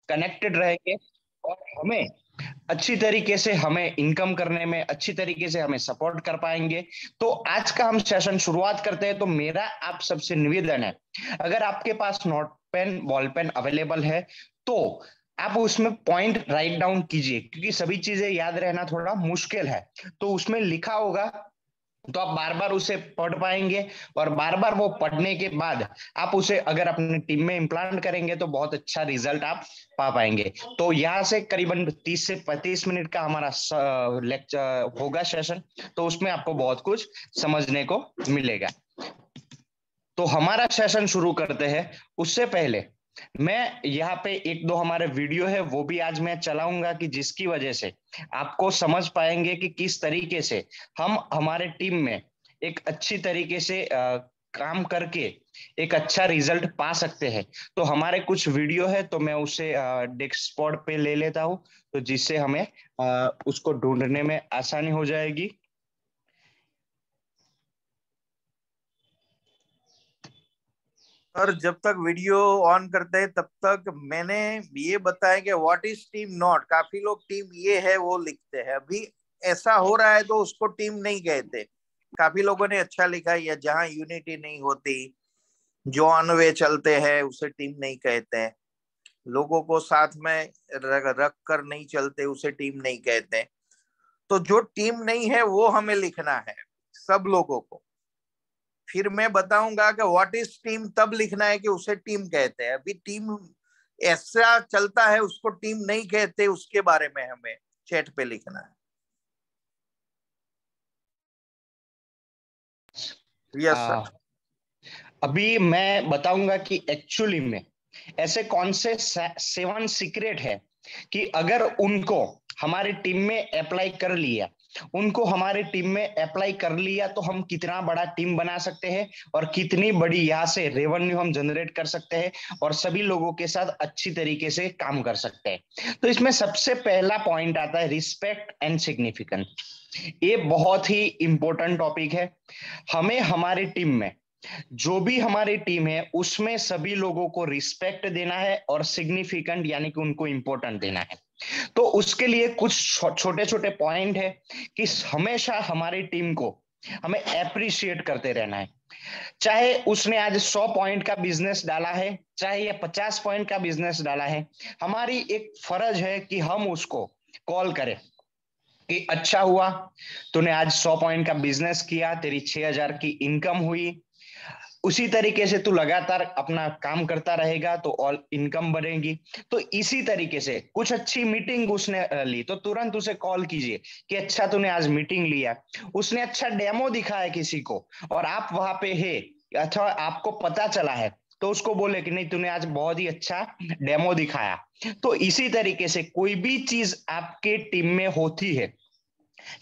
Connected रहेंगे और हमें अच्छी तरीके से हमें इनकम करने में अच्छी तरीके से हमें सपोर्ट कर पाएंगे। तो आज का हम सेशन शुरुआत करते हैं। तो मेरा आप सबसे निवेदन है, अगर आपके पास note pen ball pen available है तो आप उसमें पॉइंट राइट डाउन कीजिए, क्योंकि सभी चीजें याद रहना थोड़ा मुश्किल है। तो उसमें लिखा होगा तो आप बार बार उसे पढ़ पाएंगे, और बार बार वो पढ़ने के बाद आप उसे अगर अपनी टीम में इम्प्लांट करेंगे तो बहुत अच्छा रिजल्ट आप पा पाएंगे। तो यहाँ से करीबन 30 से 35 मिनट का हमारा लेक्चर होगा सेशन, तो उसमें आपको बहुत कुछ समझने को मिलेगा। तो हमारा सेशन शुरू करते हैं। उससे पहले मैं यहाँ पे एक दो हमारे वीडियो है वो भी आज मैं चलाऊंगा, कि जिसकी वजह से आपको समझ पाएंगे कि किस तरीके से हम हमारे टीम में एक अच्छी तरीके से काम करके एक अच्छा रिजल्ट पा सकते हैं। तो हमारे कुछ वीडियो है, तो मैं उसे डेस्कटॉप पे ले लेता हूँ, तो जिससे हमें उसको ढूंढने में आसानी हो जाएगी। और जब तक वीडियो ऑन करते हैं तब तक मैंने ये बताया कि व्हाट इज टीम नॉट। काफी लोग टीम ये है वो लिखते हैं, अभी ऐसा हो रहा है तो उसको टीम नहीं कहते। काफी लोगों ने अच्छा लिखा है, या जहां यूनिटी नहीं होती, जो अनवे चलते हैं उसे टीम नहीं कहते हैं। लोगों को साथ में रख कर नहीं चलते उसे टीम नहीं कहते। तो जो टीम नहीं है वो हमें लिखना है, सब लोगों को। फिर मैं बताऊंगा कि व्हाट इज टीम, तब लिखना है कि उसे टीम कहते हैं। अभी टीम ऐसा चलता है उसको टीम नहीं कहते, उसके बारे में हमें चैट पे लिखना है। यस आ, सर। अभी मैं बताऊंगा कि एक्चुअली में ऐसे कौन से 7 सीक्रेट है कि अगर उनको हमारी टीम में अप्लाई कर लिया, उनको हमारे टीम में अप्लाई कर लिया तो हम कितना बड़ा टीम बना सकते हैं और कितनी बड़ी यहाँ से रेवेन्यू हम जनरेट कर सकते हैं और सभी लोगों के साथ अच्छी तरीके से काम कर सकते हैं। तो इसमें सबसे पहला पॉइंट आता है रिस्पेक्ट एंड सिग्निफिकेंस। ये बहुत ही इंपॉर्टेंट टॉपिक है। हमें हमारी टीम में जो भी हमारी टीम है उसमें सभी लोगों को रिस्पेक्ट देना है और सिग्निफिकेंट यानी कि उनको इंपॉर्टेंट देना है। तो उसके लिए कुछ छोटे छोटे पॉइंट है कि हमेशा हमारी टीम को हमें अप्रिशिएट करते रहना है। चाहे उसने आज 100 पॉइंट का बिजनेस डाला है, चाहे ये 50 पॉइंट का बिजनेस डाला है, हमारी एक फर्ज है कि हम उसको कॉल करें कि अच्छा हुआ, तूने आज 100 पॉइंट का बिजनेस किया, तेरी 6,000 की इनकम हुई। उसी तरीके से तू लगातार अपना काम करता रहेगा तो और इनकम बढ़ेगी। तो इसी तरीके से कुछ अच्छी मीटिंग उसने ली तो तुरंत उसे कॉल कीजिए कि अच्छा तूने आज मीटिंग लिया। उसने अच्छा डेमो दिखाया किसी को और आप वहां पे है, अच्छा आपको पता चला है, तो उसको बोले कि नहीं तूने आज बहुत ही अच्छा डेमो दिखाया। तो इसी तरीके से कोई भी चीज आपके टीम में होती है,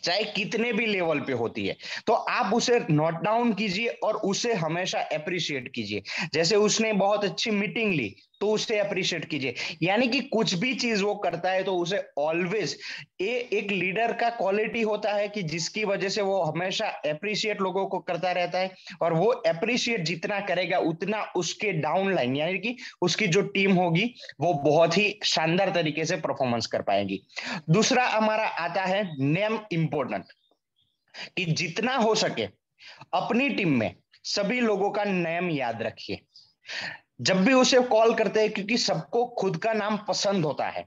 चाहे कितने भी लेवल पे होती है, तो आप उसे नोट डाउन कीजिए और उसे हमेशा अप्रिशिएट कीजिए। जैसे उसने बहुत अच्छी मीटिंग ली तो उसे अप्रिशिएट कीजिए। यानी कि कुछ भी चीज वो करता है तो उसे ऑलवेज, ये एक लीडर का क्वालिटी होता है कि जिसकी वजह से वो हमेशा अप्रिशिएट लोगों को करता रहता है, और वो अप्रिशिएट जितना करेगा उतना उसके डाउन लाइन यानी कि उसकी जो टीम होगी वो बहुत ही शानदार तरीके से परफॉर्मेंस कर पाएगी। दूसरा हमारा आता है नेम इंपॉर्टेंट, कि जितना हो सके अपनी टीम में सभी लोगों का नेम याद रखिए जब भी उसे कॉल करते हैं, क्योंकि सबको खुद का नाम पसंद होता है।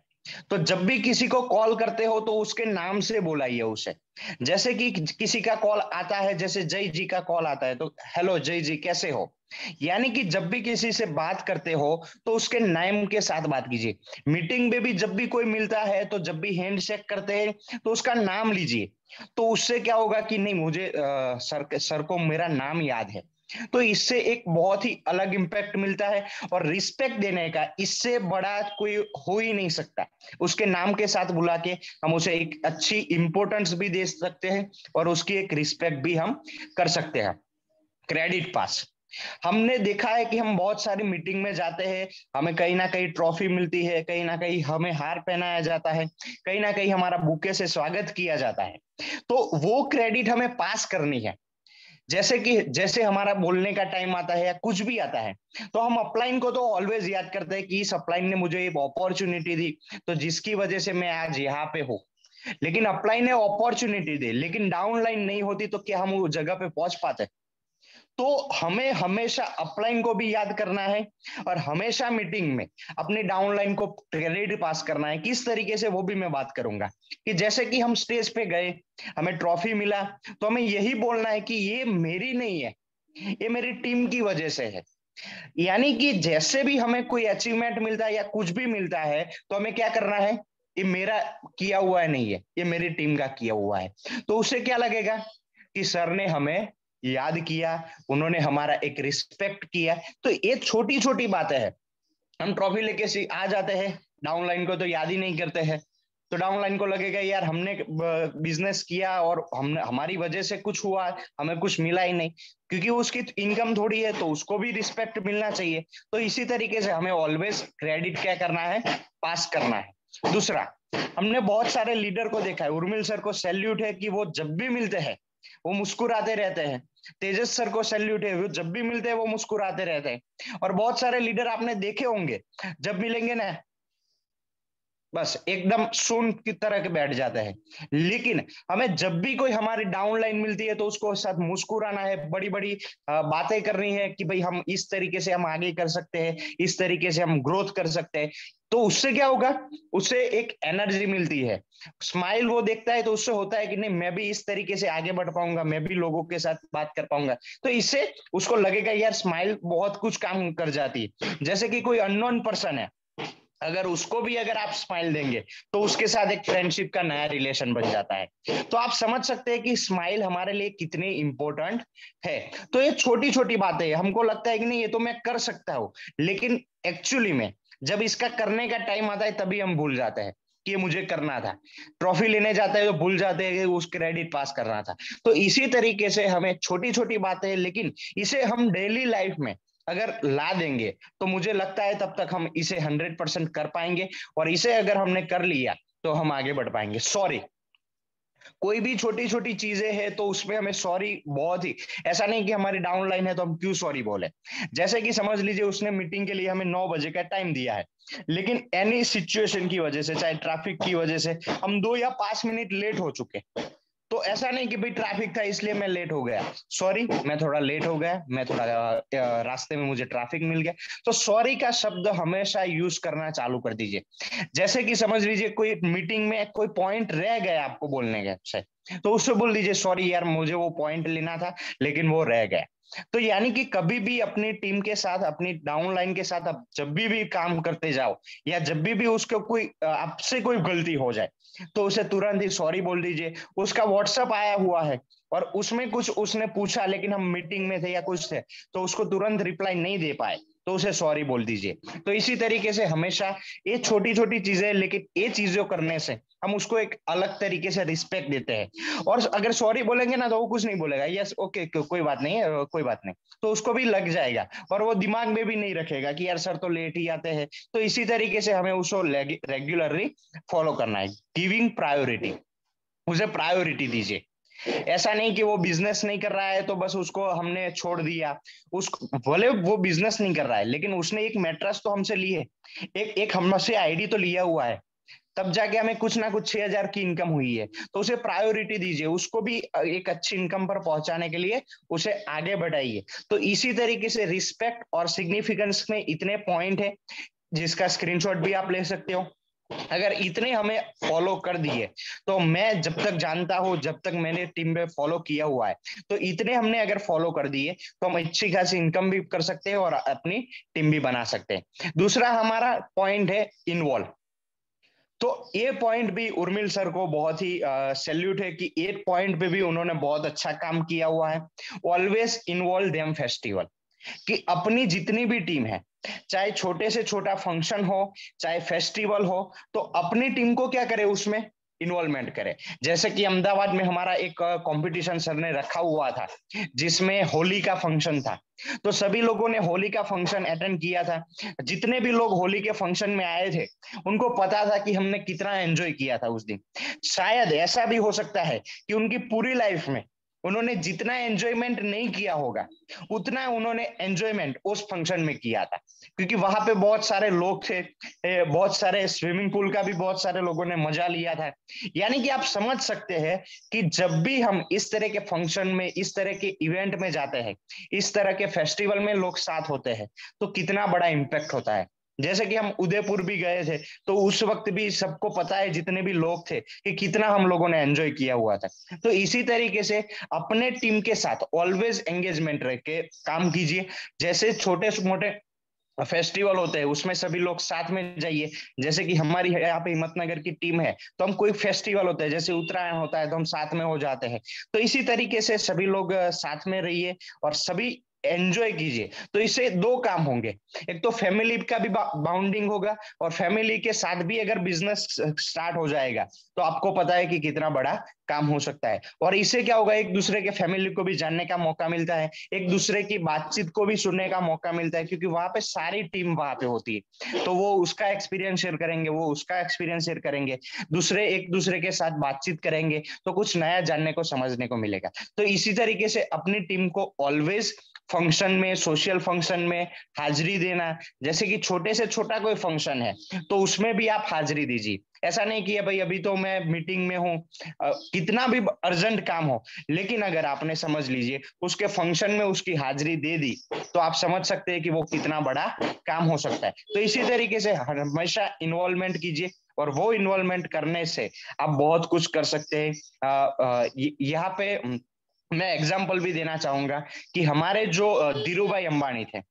तो जब भी किसी को कॉल करते हो तो उसके नाम से बुलाइए उसे। जैसे कि किसी का कॉल आता है, जैसे जय जी का कॉल आता है तो हेलो जय जी कैसे हो। यानी कि जब भी किसी से बात करते हो तो उसके नाम के साथ बात कीजिए। मीटिंग में भी जब भी कोई मिलता है तो जब भी हैंड शेक करते हैं तो उसका नाम लीजिए। तो उससे क्या होगा कि नहीं मुझे सर को मेरा नाम याद है। तो इससे एक बहुत ही अलग इंपैक्ट मिलता है, और रिस्पेक्ट देने का इससे बड़ा कोई हो ही नहीं सकता। उसके नाम के साथ बुला के हम उसे एक अच्छी इंपॉर्टेंस भी दे सकते हैं और उसकी एक रिस्पेक्ट भी हम कर सकते हैं। क्रेडिट पास, हमने देखा है कि हम बहुत सारी मीटिंग में जाते हैं, हमें कहीं ना कहीं ट्रॉफी मिलती है, कहीं ना कहीं हमें हार पहनाया जाता है, कहीं ना कहीं हमारा बुके से स्वागत किया जाता है। तो वो क्रेडिट हमें पास करनी है। जैसे हमारा बोलने का टाइम आता है या कुछ भी आता है, तो हम अपलाइन को तो ऑलवेज याद करते हैं कि इस अपलाइन ने मुझे एक अपॉर्चुनिटी दी, तो जिसकी वजह से मैं आज यहाँ पे हूँ। लेकिन अपलाइन ने अपॉर्चुनिटी दी, लेकिन डाउनलाइन नहीं होती तो क्या हम उस जगह पे पहुंच पाते? तो हमें हमेशा अपलाइन को भी याद करना है, और हमेशा मीटिंग में अपनी डाउनलाइन को क्रेडिट पास करना है। किस तरीके से, वो भी मैं बात करूंगा। कि जैसे कि हम स्टेज पे गए, हमें ट्रॉफी मिला, तो हमें यही बोलना है कि ये मेरी नहीं है, ये मेरी टीम की वजह से है। यानी कि जैसे भी हमें कोई अचीवमेंट मिलता है या कुछ भी मिलता है, तो हमें क्या करना है? ये मेरा किया हुआ है नहीं है, ये मेरी टीम का किया हुआ है। तो उससे क्या लगेगा कि सर ने हमें याद किया, उन्होंने हमारा एक रिस्पेक्ट किया। तो ये छोटी छोटी बातें हैं। हम ट्रॉफी लेके आ जाते हैं, डाउनलाइन को तो याद ही नहीं करते हैं। तो डाउनलाइन को लगेगा यार हमने बिजनेस किया और हमने, हमारी वजह से कुछ हुआ, हमें कुछ मिला ही नहीं, क्योंकि उसकी इनकम थोड़ी है तो उसको भी रिस्पेक्ट मिलना चाहिए। तो इसी तरीके से हमें ऑलवेज क्रेडिट क्या करना है? पास करना है। दूसरा, हमने बहुत सारे लीडर को देखा है, उर्मिल सर को सैल्यूट है कि वो जब भी मिलते हैं वो मुस्कुराते रहते हैं। तेजस सर को सैल्यूट है, वो जब भी मिलते हैं वो मुस्कुराते रहते हैं। और बहुत सारे लीडर आपने देखे होंगे, जब मिलेंगे ना बस एकदम सुन की तरह के बैठ जाते हैं। लेकिन हमें जब भी कोई हमारी डाउनलाइन मिलती है तो उसको साथ मुस्कुराना है, बड़ी बड़ी बातें करनी है कि भाई हम इस तरीके से हम आगे कर सकते हैं, इस तरीके से हम ग्रोथ कर सकते हैं। तो उससे क्या होगा? उससे एक एनर्जी मिलती है, स्माइल वो देखता है, तो उससे होता है कि नहीं मैं भी इस तरीके से आगे बढ़ पाऊंगा, मैं भी लोगों के साथ बात कर पाऊंगा। तो इससे उसको लगेगा यार स्माइल बहुत कुछ काम कर जाती है। जैसे कि कोई अननोन पर्सन है, अगर उसको भी अगर आप स्माइल देंगे तो उसके साथ एक फ्रेंडशिप का नया रिलेशन बन जाता है। तो आप समझ सकते हैं कि स्माइल हमारे लिए कितनी इंपॉर्टेंट है। तो ये छोटी छोटी बातें हमको लगता है कि नहीं ये तो मैं कर सकता हूं, लेकिन एक्चुअली में जब इसका करने का टाइम आता है तभी हम भूल जाते हैं कि ये मुझे करना था। ट्रॉफी लेने जाते हैं तो भूल जाते हैं कि उस क्रेडिट पास करना था। तो इसी तरीके से हमें छोटी छोटी बातें, लेकिन इसे हम डेली लाइफ में अगर ला देंगे तो मुझे लगता है तब तक हम इसे 100% कर पाएंगे। और इसे अगर हमने कर लिया तो हम आगे बढ़ पाएंगे। सॉरी, कोई भी छोटी छोटी चीजें हैं तो उसमें हमें सॉरी बहुत ही, ऐसा नहीं कि हमारी डाउनलाइन है तो हम क्यों सॉरी बोले। जैसे कि समझ लीजिए उसने मीटिंग के लिए हमें 9 बजे का टाइम दिया है, लेकिन एनी सिचुएशन की वजह से, चाहे ट्रैफिक की वजह से हम 2 या 5 मिनट लेट हो चुके, तो ऐसा नहीं कि भाई ट्रैफिक था इसलिए मैं लेट हो गया, सॉरी मैं थोड़ा लेट हो गया, मैं थोड़ा रास्ते में मुझे ट्रैफिक मिल गया। तो सॉरी का शब्द हमेशा यूज करना चालू कर दीजिए। जैसे कि समझ लीजिए कोई मीटिंग में कोई पॉइंट रह गया आपको बोलने के से, तो उससे बोल दीजिए सॉरी यार मुझे वो पॉइंट लेना था लेकिन वो रह गया। तो यानी कि कभी भी अपनी टीम के साथ, अपनी डाउनलाइन के साथ आप जब भी काम करते जाओ, या जब भी उसको कोई आपसे कोई गलती हो जाए, तो उसे तुरंत ही सॉरी बोल दीजिए। उसका व्हाट्सएप आया हुआ है और उसमें कुछ उसने पूछा लेकिन हम मीटिंग में थे या कुछ थे, तो उसको तुरंत रिप्लाई नहीं दे पाए, तो उसे सॉरी बोल दीजिए। तो इसी तरीके से हमेशा ये छोटी छोटी चीजें, लेकिन ये चीजों करने से हम उसको एक अलग तरीके से रिस्पेक्ट देते हैं। और अगर सॉरी बोलेंगे ना तो वो कुछ नहीं बोलेगा, यस ओके कोई बात नहीं है, कोई बात नहीं, तो उसको भी लग जाएगा और वो दिमाग में भी नहीं रखेगा कि यार सर तो लेट ही आते हैं। तो इसी तरीके से हमें उसको रेगुलरली फॉलो करना है। गिविंग प्रायोरिटी, उसे प्रायोरिटी दीजिए। ऐसा नहीं कि वो बिजनेस नहीं कर रहा है तो बस उसको हमने छोड़ दिया। उस भले वो बिजनेस नहीं कर रहा है लेकिन उसने एक मैट्रेस तो हमसे ली है, एक हमसे आईडी तो लिया हुआ है, तब जाके हमें कुछ ना कुछ 6,000 की इनकम हुई है। तो उसे प्रायोरिटी दीजिए, उसको भी एक अच्छी इनकम पर पहुंचाने के लिए उसे आगे बढ़ाइए। तो इसी तरीके से रिस्पेक्ट और सिग्निफिकेंस में इतने पॉइंट है जिसका स्क्रीनशॉट भी आप ले सकते हो। अगर इतने हमें फॉलो कर दिए, तो मैं जब तक जानता हूं, जब तक मैंने टीम में फॉलो किया हुआ है, तो इतने हमने अगर फॉलो कर दिए तो हम अच्छी खासी इनकम भी कर सकते हैं और अपनी टीम भी बना सकते हैं। दूसरा हमारा पॉइंट है इन्वॉल्व। तो ये पॉइंट भी उर्मिल सर को बहुत ही सैल्यूट है कि एक पॉइंट पे भी उन्होंने बहुत अच्छा काम किया हुआ है। ऑलवेज इन्वॉल्व देम फेस्टिवल, कि अपनी जितनी भी टीम है, चाहे छोटे से छोटा फंक्शन हो, चाहे फेस्टिवल हो, तो अपनी टीम को क्या करे उसमें इन्वॉल्वमेंट करे। जैसे कि अहमदाबाद में हमारा एक कंपटीशन सर ने रखा हुआ था जिसमें होली का फंक्शन था, तो सभी लोगों ने होली का फंक्शन अटेंड किया था। जितने भी लोग होली के फंक्शन में आए थे उनको पता था कि हमने कितना एंजॉय किया था उस दिन। शायद ऐसा भी हो सकता है कि उनकी पूरी लाइफ में उन्होंने जितना एंजॉयमेंट नहीं किया होगा उतना उन्होंने एंजॉयमेंट उस फंक्शन में किया था, क्योंकि वहां पे बहुत सारे लोग थे, बहुत सारे स्विमिंग पूल का भी बहुत सारे लोगों ने मजा लिया था। यानी कि आप समझ सकते हैं कि जब भी हम इस तरह के फंक्शन में, इस तरह के इवेंट में जाते हैं, इस तरह के फेस्टिवल में लोग साथ होते हैं, तो कितना बड़ा इम्पैक्ट होता है। जैसे कि हम उदयपुर भी गए थे, तो उस वक्त भी सबको पता है, जितने भी लोग थे, कि कितना हम लोगों ने एंजॉय किया हुआ था। तो इसी तरीके से अपने टीम के साथ ऑलवेज एंगेजमेंट रह के काम कीजिए। जैसे छोटे मोटे फेस्टिवल होते हैं उसमें सभी लोग साथ में जाइए। जैसे कि हमारी यहाँ पे हिम्मतनगर की टीम है, तो हम कोई फेस्टिवल होता है जैसे उत्तरायण होता है तो हम साथ में हो जाते हैं। तो इसी तरीके से सभी लोग साथ में रहिए और सभी एंजॉय कीजिए। तो इससे दो काम होंगे, एक तो फैमिली का भी बाउंडिंग होगा, और फैमिली के साथ भी अगर बिजनेस स्टार्ट हो जाएगा तो आपको पता है कि कितना बड़ा काम हो सकता है। और इससे क्या होगा, एक दूसरे के फैमिली को भी जानने का मौका मिलता है, एक दूसरे की बातचीत को भी सुनने का मौका मिलता है, क्योंकि वहां पे सारी टीम वहां पे होती है, तो वो उसका एक्सपीरियंस शेयर करेंगे, वो उसका एक्सपीरियंस शेयर करेंगे, दूसरे एक दूसरे के साथ बातचीत करेंगे, तो कुछ नया जानने को समझने को मिलेगा। तो इसी तरीके से अपनी टीम को ऑलवेज फंक्शन में, सोशल फंक्शन में हाजिरी देना। जैसे कि छोटे से छोटा कोई फंक्शन है तो उसमें भी आप हाजिरी दीजिए। ऐसा नहीं कि भाई अभी तो मैं मीटिंग में हूँ, कितना भी अर्जेंट काम हो, लेकिन अगर आपने समझ लीजिए उसके फंक्शन में उसकी हाजिरी दे दी, तो आप समझ सकते हैं कि वो कितना बड़ा काम हो सकता है। तो इसी तरीके से हमेशा इन्वॉल्वमेंट कीजिए, और वो इन्वॉल्वमेंट करने से आप बहुत कुछ कर सकते हैं। यहाँ पे मैं एग्जाम्पल भी देना चाहूंगा कि हमारे जो धीरू भाई अंबानी थे,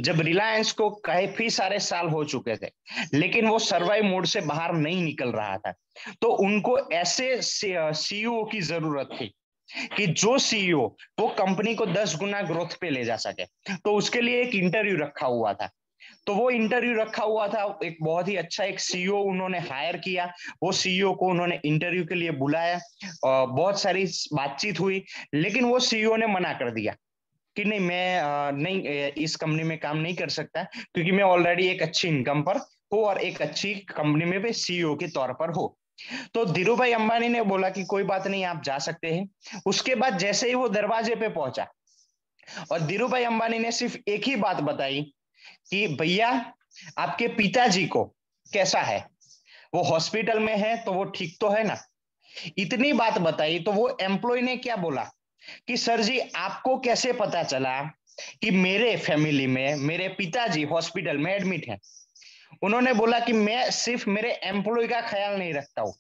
जब रिलायंस को काफी सारे साल हो चुके थे लेकिन वो सर्वाइव मोड से बाहर नहीं निकल रहा था, तो उनको ऐसे सीईओ की जरूरत थी कि जो सीईओ वो कंपनी को 10 गुना ग्रोथ पे ले जा सके। तो उसके लिए एक इंटरव्यू रखा हुआ था, तो वो इंटरव्यू रखा हुआ था, एक बहुत ही अच्छा एक सीईओ उन्होंने हायर किया। वो सीईओ को उन्होंने इंटरव्यू के लिए बुलाया, बहुत सारी बातचीत हुई, लेकिन वो सीईओ ने मना कर दिया कि नहीं, मैं नहीं, इस कंपनी में काम नहीं कर सकता, क्योंकि मैं ऑलरेडी एक अच्छी इनकम पर हूँ और एक अच्छी कंपनी में भी सीईओ के तौर पर हो। तो धीरू भाई अंबानी ने बोला कि कोई बात नहीं, आप जा सकते हैं। उसके बाद जैसे ही वो दरवाजे पे पहुंचा, और धीरू भाई अंबानी ने सिर्फ एक ही बात बताई कि भैया, आपके पिताजी को कैसा है, वो हॉस्पिटल में है तो वो ठीक तो है ना। इतनी बात बताई तो वो एम्प्लॉय ने क्या बोला कि सर जी, आपको कैसे पता चला कि मेरे फैमिली में मेरे पिताजी हॉस्पिटल में एडमिट है। उन्होंने बोला कि मैं सिर्फ मेरे एम्प्लॉय का ख्याल नहीं रखता हूं,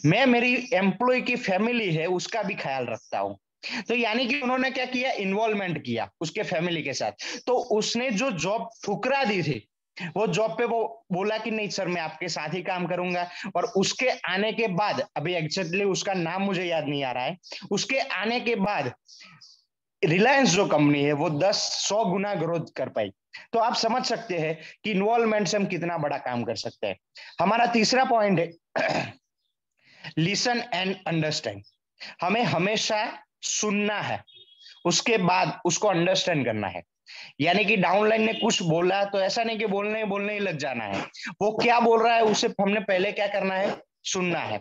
मैं मेरी एम्प्लॉय की फैमिली है उसका भी ख्याल रखता हूं। तो यानी कि उन्होंने क्या किया, इन्वॉल्वमेंट किया उसके फैमिली के साथ। तो उसने जो जॉब ठुकरा दी थी, वो जॉब पे वो बोला कि नहीं सर, मैं आपके साथ ही काम करूंगा। और उसके आने के बाद, अभी एग्जैक्टली उसका नाम मुझे याद नहीं आ रहा है, उसके आने के बाद रिलायंस जो कंपनी है वो 10-100 गुना ग्रोथ कर पाई। तो आप समझ सकते हैं कि इन्वॉल्वमेंट से हम कितना बड़ा काम कर सकते हैं। हमारा तीसरा पॉइंट है लिसन एंड अंडरस्टैंड। हमें हमेशा सुनना है, उसके बाद उसको अंडरस्टैंड करना है। यानी कि डाउनलाइन ने कुछ बोला तो ऐसा नहीं कि बोलने बोलने ही लग जाना है। वो क्या बोल रहा है उसे हमने पहले क्या करना है, सुनना है।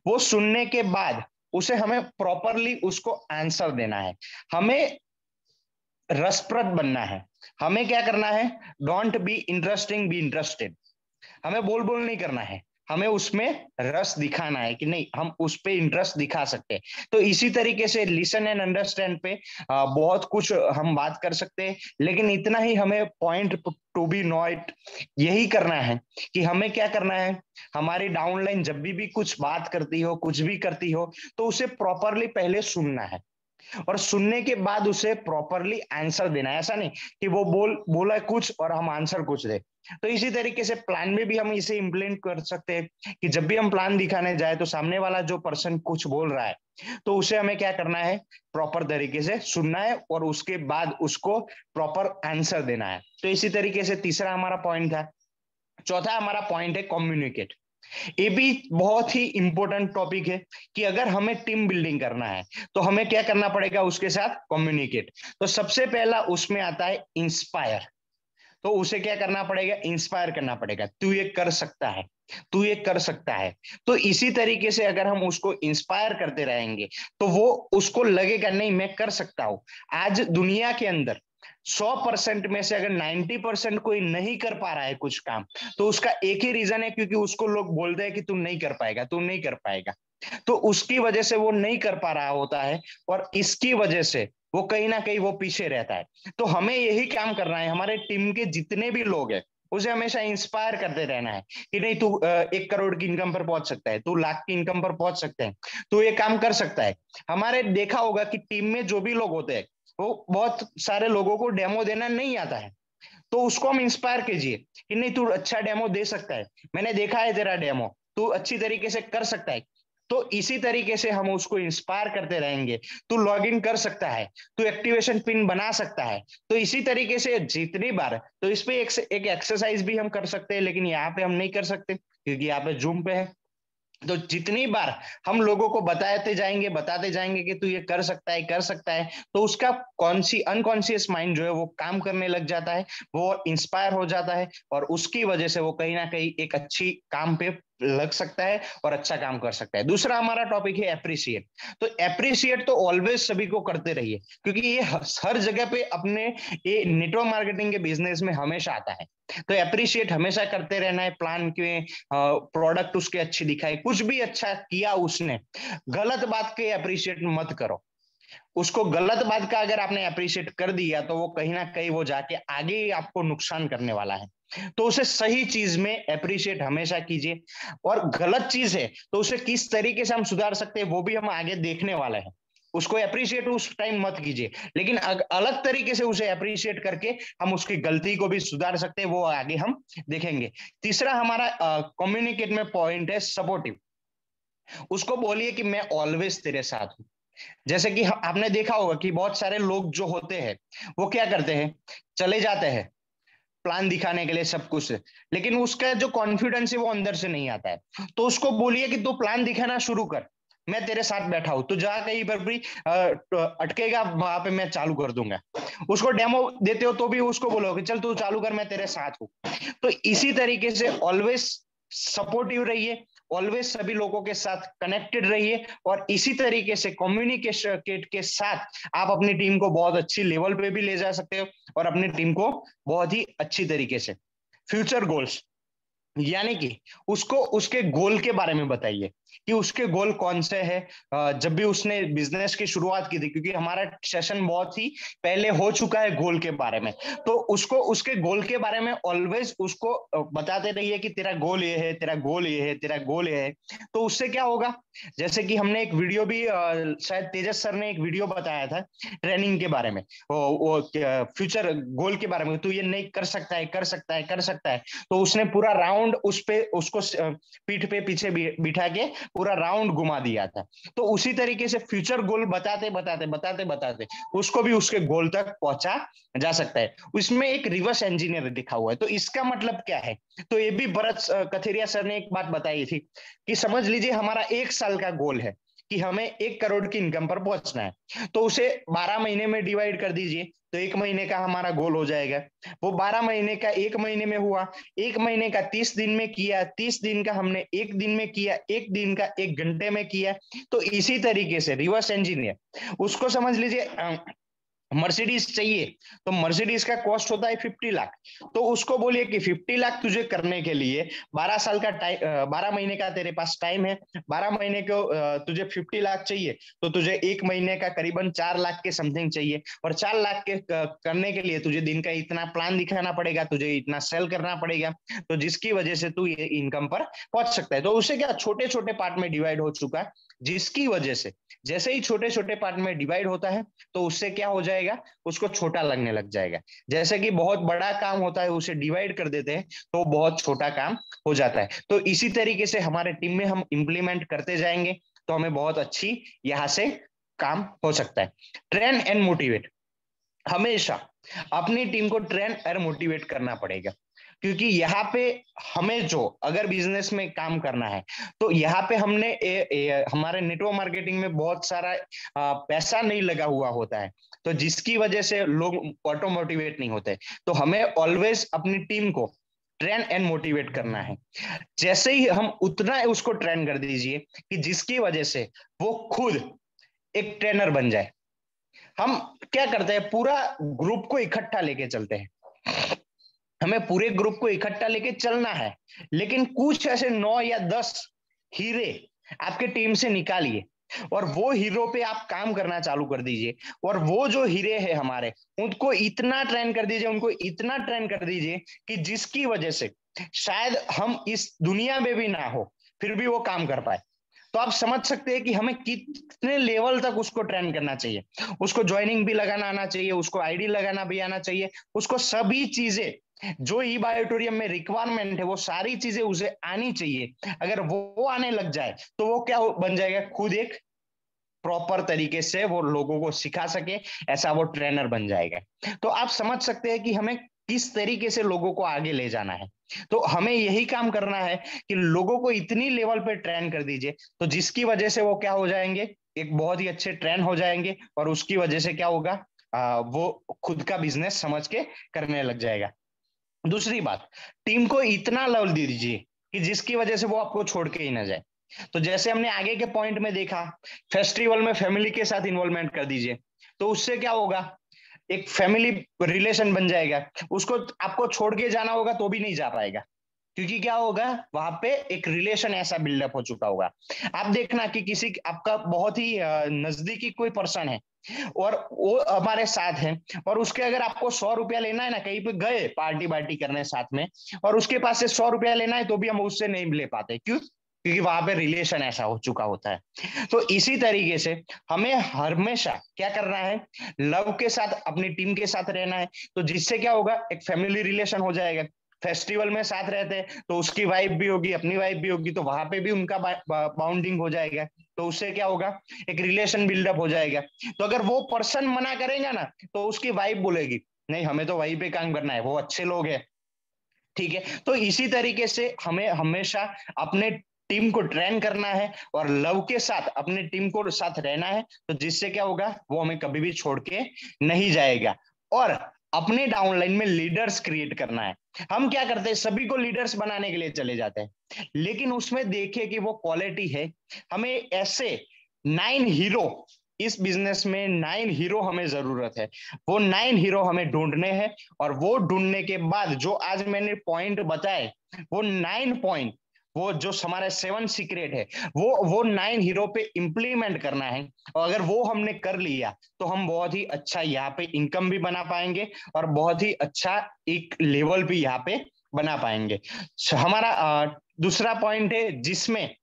वो सुनने के बाद उसे हमें प्रॉपरली उसको आंसर देना है। हमें रसप्रद बनना है। हमें क्या करना है, don't be interesting, be interested. हमें बोल बोल नहीं करना है, हमें उसमें रस दिखाना है कि नहीं, हम उस पे इंटरेस्ट दिखा सकते हैं। तो इसी तरीके से लिसन एंड अंडरस्टैंड पे बहुत कुछ हम बात कर सकते हैं, लेकिन इतना ही हमें पॉइंट टू बी नोट यही करना है कि हमें क्या करना है, हमारी डाउनलाइन जब भी कुछ बात करती हो, कुछ भी करती हो, तो उसे प्रॉपरली पहले सुनना है, और सुनने के बाद उसे प्रॉपरली आंसर देना है। ऐसा नहीं कि वो बोला कुछ और हम आंसर कुछ दे। तो इसी तरीके से प्लान में भी हम इसे इम्प्लीमेंट कर सकते हैं कि जब भी हम प्लान दिखाने जाए तो सामने वाला जो पर्सन कुछ बोल रहा है, तो उसे हमें क्या करना है, प्रॉपर तरीके से सुनना है और उसके बाद उसको प्रॉपर आंसर देना है। तो इसी तरीके से तीसरा हमारा पॉइंट था। चौथा हमारा पॉइंट है कम्युनिकेट। ये भी बहुत ही इंपॉर्टेंट टॉपिक है कि अगर हमें टीम बिल्डिंग करना है तो हमें क्या करना पड़ेगा, उसके साथ कम्युनिकेट। तो सबसे पहला उसमें आता है इंस्पायर। तो उसे क्या करना पड़ेगा, इंस्पायर करना पड़ेगा, तू ये कर सकता है, तू ये कर सकता है। तो इसी तरीके से अगर हम उसको इंस्पायर करते रहेंगे तो वो उसको लगेगा नहीं मैं कर सकता हूं। आज दुनिया के अंदर 100% में से अगर 90% कोई नहीं कर पा रहा है कुछ काम, तो उसका एक ही रीजन है, क्योंकि उसको लोग बोलते हैं कि तू नहीं कर पाएगा, तू नहीं कर पाएगा। तो उसकी वजह से वो नहीं कर पा रहा होता है, और इसकी वजह से वो कहीं ना कहीं वो पीछे रहता है। तो हमें यही काम करना है, हमारे टीम के जितने भी लोग हैं उसे हमेशा इंस्पायर करते रहना है कि नहीं तू 1 करोड़ की इनकम पर पहुंच सकता है, तू लाख की इनकम पर पहुंच सकता है, तू ये काम कर सकता है। हमारे देखा होगा कि टीम में जो भी लोग होते हैं वो बहुत सारे लोगों को डेमो देना नहीं आता है, तो उसको हम इंस्पायर कीजिए कि नहीं तू अच्छा डेमो दे सकता है, मैंने देखा है तेरा डेमो, तू अच्छी तरीके से कर सकता है। तो इसी तरीके से हम उसको इंस्पायर करते रहेंगे। तू लॉग इन कर सकता है, तू एक्टिवेशन पिन बना सकता है। तो इसी तरीके से जितनी बार, तो इस पे एक एक्सरसाइज भी हम कर सकते हैं, लेकिन यहाँ पे हम नहीं कर सकते क्योंकि यहाँ पे जूम पे है। तो जितनी बार हम लोगों को बताते जाएंगे कि तू ये कर सकता है, कर सकता है, तो उसका अनकॉन्शियस माइंड जो है वो काम करने लग जाता है, वो इंस्पायर हो जाता है, और उसकी वजह से वो कहीं ना कहीं एक अच्छी काम पे लग सकता है और अच्छा काम कर सकता है। दूसरा हमारा टॉपिक है एप्रिशिएट। तो एप्रिशिएट तो ऑलवेज सभी को करते रहिए, क्योंकि ये हर जगह पे अपने ये नेटवर्क मार्केटिंग के बिजनेस में हमेशा आता है। तो एप्रिशिएट हमेशा करते रहना है, प्लान के प्रोडक्ट उसके अच्छी दिखाए, कुछ भी अच्छा किया उसने, गलत बात के अप्रिशिएट मत करो उसको। गलत बात का अगर आपने अप्रिशिएट कर दिया तो वो कहीं ना कहीं वो जाके आगे आपको नुकसान करने वाला है। तो उसे सही चीज में अप्रिशिएट हमेशा कीजिए, और गलत चीज है तो उसे किस तरीके से हम सुधार सकते हैं वो भी हम आगे देखने वाले हैं। उसको अप्रिशिएट उस टाइम मत कीजिए, लेकिन अलग तरीके से उसे अप्रिशिएट करके हम उसकी गलती को भी सुधार सकते हैं, वो आगे हम देखेंगे। तीसरा हमारा कम्युनिकेट में पॉइंट है सपोर्टिव। उसको बोलिए कि मैं ऑलवेज तेरे साथ हूं। जैसे कि आपने देखा होगा कि बहुत सारे लोग जो होते हैं वो क्या करते हैं, चले जाते हैं प्लान दिखाने के लिए सब कुछ, लेकिन उसका जो कॉन्फिडेंस है वो अंदर से नहीं आता है। तो उसको बोलिए कि तू प्लान दिखाना शुरू कर, मैं तेरे साथ बैठा हूं, तू जा कहीं पर भी अटकेगा वहां पे मैं चालू कर दूंगा। उसको डेमो देते हो तो भी उसको बोलो कि चल तू चालू कर, मैं तेरे साथ हूं। तो इसी तरीके से ऑलवेज सपोर्टिव रहिए, ऑलवेज सभी लोगों के साथ कनेक्टेड रहिए, और इसी तरीके से कम्युनिकेशन के साथ आप अपनी टीम को बहुत अच्छी लेवल पे भी ले जा सकते हो, और अपनी टीम को बहुत ही अच्छी तरीके से। फ्यूचर गोल्स, यानी कि उसको उसके गोल के बारे में बताइए कि उसके गोल कौन से हैं। जब भी उसने बिजनेस की शुरुआत की थी, क्योंकि हमारा सेशन बहुत ही पहले हो चुका है गोल के बारे में, तो उसको उसके गोल के बारे में ऑलवेज उसको बताते रहिए कि तेरा गोल ये है, तेरा गोल ये है, तेरा गोल ये है। तो उससे क्या होगा, जैसे कि हमने एक वीडियो भी शायद तेजस सर ने एक वीडियो बताया था ट्रेनिंग के बारे में, वो फ्यूचर गोल के बारे में, तू ये नहीं कर सकता है, कर सकता है, कर सकता है। तो उसने पूरा राउंड उस पे उसको पीठ पे पीछे बिठा के पूरा राउंड घुमा दिया था। तो उसी तरीके से फ्यूचर गोल बताते बताते बताते बताते उसको भी उसके गोल तक पहुंचा जा सकता है। उसमें एक रिवर्स इंजीनियर दिखा हुआ है। तो इसका मतलब क्या है, तो ये भी भरत कथेरिया सर ने एक बात बताई थी कि समझ लीजिए हमारा 1 साल का गोल है कि हमें 1 करोड़ की इनकम पर पहुंचना है, तो उसे 12 महीने में डिवाइड कर दीजिए, तो 1 महीने का हमारा गोल हो जाएगा। वो 12 महीने का 1 महीने में हुआ, 1 महीने का 30 दिन में किया, 30 दिन का हमने 1 दिन में किया, 1 दिन का 1 घंटे में किया। तो इसी तरीके से रिवर्स इंजीनियर, उसको समझ लीजिए मर्सिडीज चाहिए, तो मर्सिडीज का कॉस्ट होता है 50 लाख। तो उसको बोलिए कि 50 लाख तुझे करने के लिए 12 साल का टाइम, 12 महीने का तेरे पास टाइम है, 12 महीने को तुझे 50 लाख चाहिए, तो तुझे 1 महीने का करीबन 4 लाख के समथिंग चाहिए, और 4 लाख के करने के लिए तुझे दिन का इतना प्लान दिखाना पड़ेगा, तुझे इतना सेल करना पड़ेगा, तो जिसकी वजह से तू ये इनकम पर पहुंच सकता है। तो उसे क्या छोटे छोटे पार्ट में डिवाइड हो चुका है, जिसकी वजह से जैसे ही छोटे छोटे पार्ट में डिवाइड होता है तो उससे क्या हो जाएगा, उसको छोटा लगने लग जाएगा। जैसे कि बहुत बड़ा काम होता है उसे डिवाइड कर देते हैं तो बहुत छोटा काम हो जाता है। तो इसी तरीके से हमारे टीम में हम इंप्लीमेंट करते जाएंगे तो हमें बहुत अच्छी यहां से काम हो सकता है। ट्रेन एंड मोटिवेट, हमेशा अपनी टीम को ट्रेन और मोटिवेट करना पड़ेगा, क्योंकि यहाँ पे हमें जो अगर बिजनेस में काम करना है तो यहाँ पे हमने हमारे नेटवर्क मार्केटिंग में बहुत सारा पैसा नहीं लगा हुआ होता है, तो जिसकी वजह से लोग ऑटो मोटिवेट नहीं होते। तो हमें ऑलवेज अपनी टीम को ट्रेन एंड मोटिवेट करना है। जैसे ही हम उतना उसको ट्रेन कर दीजिए कि जिसकी वजह से वो खुद एक ट्रेनर बन जाए। हम क्या करते हैं, पूरा ग्रुप को इकट्ठा लेके चलते हैं, हमें पूरे ग्रुप को इकट्ठा लेके चलना है, लेकिन कुछ ऐसे 9 या 10 हीरे आपके टीम से निकालिए और वो हीरो पे आप काम करना चालू कर दीजिए। और वो जो हीरे हैं हमारे, उनको इतना ट्रेन कर दीजिए, उनको इतना ट्रेन कर दीजिए कि जिसकी वजह से शायद हम इस दुनिया में भी ना हो, फिर भी वो काम कर पाए। तो आप समझ सकते हैं कि हमें कितने लेवल तक उसको ट्रेन करना चाहिए। उसको ज्वाइनिंग भी लगाना आना चाहिए, उसको आईडी लगाना भी आना चाहिए, उसको सभी चीजें जो ई बायोटोरियम में रिक्वायरमेंट है वो सारी चीजें उसे आनी चाहिए। अगर वो आने लग जाए तो वो क्या बन जाएगा, खुद एक प्रॉपर तरीके से वो लोगों को सिखा सके, ऐसा वो ट्रेनर बन जाएगा। तो आप समझ सकते हैं कि हमें किस तरीके से लोगों को आगे ले जाना है। तो हमें यही काम करना है कि लोगों को इतनी लेवल पे ट्रेन कर दीजिए तो जिसकी वजह से वो क्या हो जाएंगे, एक बहुत ही अच्छे ट्रेन हो जाएंगे, और उसकी वजह से क्या होगा, वो खुद का बिजनेस समझ के करने लग जाएगा। दूसरी बात, टीम को इतना लव दे दीजिए कि जिसकी वजह से वो आपको छोड़ के ही ना जाए। तो जैसे हमने आगे के पॉइंट में देखा, फेस्टिवल में फैमिली के साथ इन्वॉल्वमेंट कर दीजिए, तो उससे क्या होगा, एक फैमिली रिलेशन बन जाएगा। उसको आपको छोड़ के जाना होगा तो भी नहीं जा पाएगा, क्योंकि क्या होगा, वहां पे एक रिलेशन ऐसा बिल्डअप हो चुका होगा। आप देखना कि किसी आपका बहुत ही नजदीकी कोई पर्सन है और वो हमारे साथ है, और उसके अगर आपको 100 रुपया लेना है ना, कहीं पे गए पार्टी वार्टी करने साथ में, और उसके पास से 100 रुपया लेना है तो भी हम उससे नहीं ले पाते, क्यों, क्योंकि वहां पे रिलेशन ऐसा हो चुका होता है। तो इसी तरीके से हमें हमेशा क्या करना है, लव के साथ अपनी टीम के साथ रहना है। तो जिससे क्या होगा, एक फैमिली रिलेशन हो जाएगा। फेस्टिवल में साथ रहते हैं तो उसकी वाइफ भी होगी, अपनी वाइफ भी होगी, तो वहां पे भी उनका बाउंडिंग हो जाएगा। तो उससे क्या होगा, एक रिलेशन बिल्डअप हो जाएगा। तो अगर वो पर्सन मना करेगा ना, तो उसकी वाइफ बोलेगी नहीं, हमें तो वहीं पे काम करना है, वो अच्छे लोग हैं, ठीक है। तो इसी तरीके से हमें हमेशा अपने टीम को ट्रेन करना है और लव के साथ अपने टीम को साथ रहना है। तो जिससे क्या होगा, वो हमें कभी भी छोड़ के नहीं जाएगा। और अपने डाउनलाइन में लीडर्स क्रिएट करना है। हम क्या करते हैं, सभी को लीडर्स बनाने के लिए चले जाते हैं, लेकिन उसमें देखे कि वो क्वालिटी है। हमें ऐसे 9 हीरो, इस बिजनेस में 9 हीरो हमें जरूरत है। वो 9 हीरो हमें ढूंढने हैं, और वो ढूंढने के बाद जो आज मैंने पॉइंट बताए, वो 9 पॉइंट, वो जो हमारा 7 सीक्रेट है, वो 9 हीरो पे इंप्लीमेंट करना है। और अगर वो हमने कर लिया तो हम बहुत ही अच्छा यहाँ पे इनकम भी बना पाएंगे, और बहुत ही अच्छा एक लेवल भी यहाँ पे बना पाएंगे। हमारा दूसरा पॉइंट है जिसमें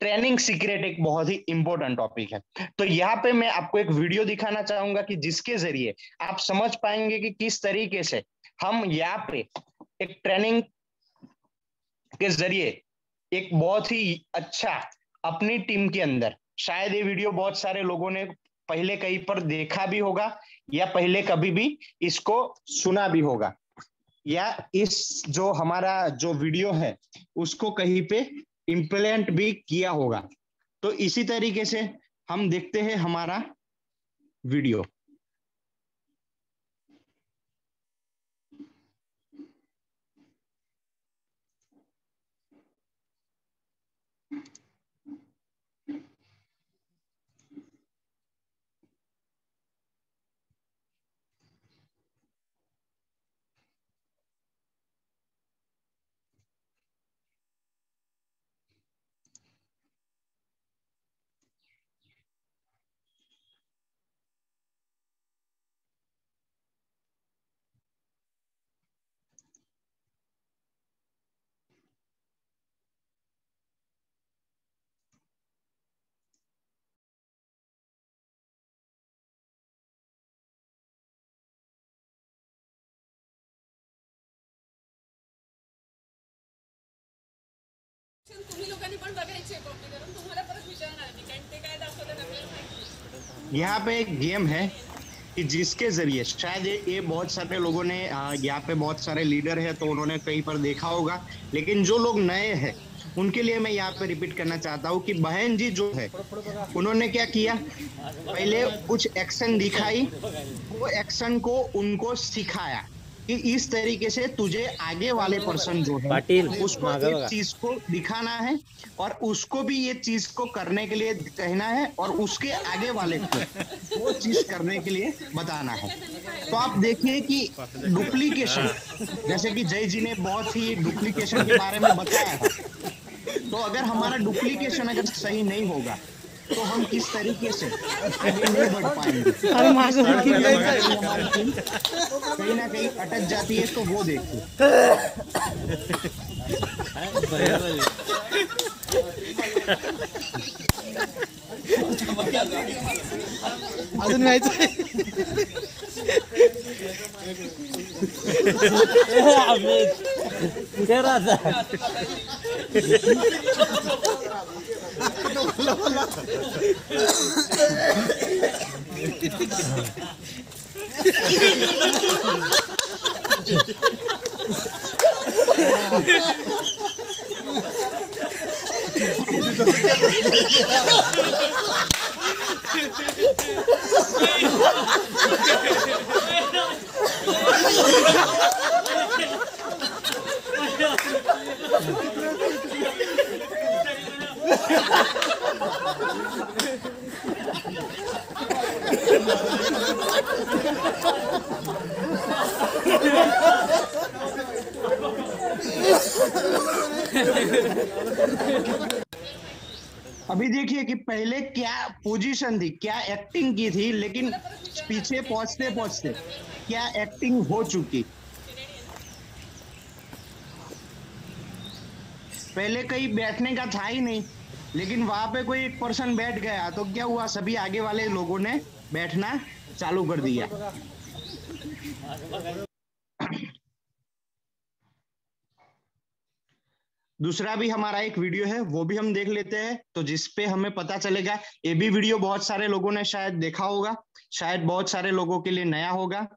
ट्रेनिंग सीक्रेट एक बहुत ही इंपॉर्टेंट टॉपिक है। तो यहाँ पे मैं आपको एक वीडियो दिखाना चाहूंगा कि जिसके जरिए आप समझ पाएंगे कि किस तरीके से हम यहाँ पे एक ट्रेनिंग के जरिए एक बहुत ही अच्छा अपनी टीम के अंदर, शायद ये वीडियो बहुत सारे लोगों ने पहले कहीं पर देखा भी होगा, या पहले कभी भी इसको सुना भी होगा, या इस जो हमारा जो वीडियो है उसको कहीं पे इम्प्लीमेंट भी किया होगा। तो इसी तरीके से हम देखते हैं हमारा वीडियो। तुम्ही लोकांनी पण बघायचे कॉपी करून, तुम्हाला परत विचारणार नाही, कारण ते काय दाखवतात आपल्याला माहिती. यहाँ पे एक गेम है कि जिसके जरिए शायद ये बहुत सारे लोगों ने यहाँ पे बहुत सारे लीडर है तो उन्होंने कहीं पर देखा होगा, लेकिन जो लोग नए हैं उनके लिए मैं यहाँ पे रिपीट करना चाहता हूँ कि बहन जी जो है उन्होंने क्या किया, पहले कुछ एक्शन दिखाई, वो एक्शन को उनको सिखाया कि इस तरीके से तुझे आगे वाले पर्सन जो है पाटिल उसको मागं एक बघा. चीज को दिखाना है और उसको भी ये चीज को करने के लिए कहना है और उसके आगे वाले को वो चीज करने के लिए बताना है। तो आप देखिए कि डुप्लीकेशन, जैसे कि जय जी ने बहुत ही डुप्लीकेशन के बारे में बताया था, तो अगर हमारा डुप्लीकेशन अगर सही नहीं होगा तो हम किस तरीके से आगे नहीं बढ़ पाएंगे। अरे मागं बघ की हमारी टीम कहीं ना कहीं अटक जाती है, तो वो देखिए। अजून व्हायचं कुठे राहता अभी देखिए कि पहले क्या पोजीशन थी, क्या एक्टिंग की थी, लेकिन पीछे पहुंचते पहुंचते क्या एक्टिंग हो चुकी। पहले कहीं बैठने का था ही नहीं, लेकिन वहां पे कोई एक पर्सन बैठ गया तो क्या हुआ, सभी आगे वाले लोगों ने बैठना चालू कर दिया। दूसरा भी हमारा एक वीडियो है, वो भी हम देख लेते हैं, तो जिसपे हमें पता चलेगा। ये भी वीडियो बहुत सारे लोगों ने शायद देखा होगा, शायद बहुत सारे लोगों के लिए नया होगा।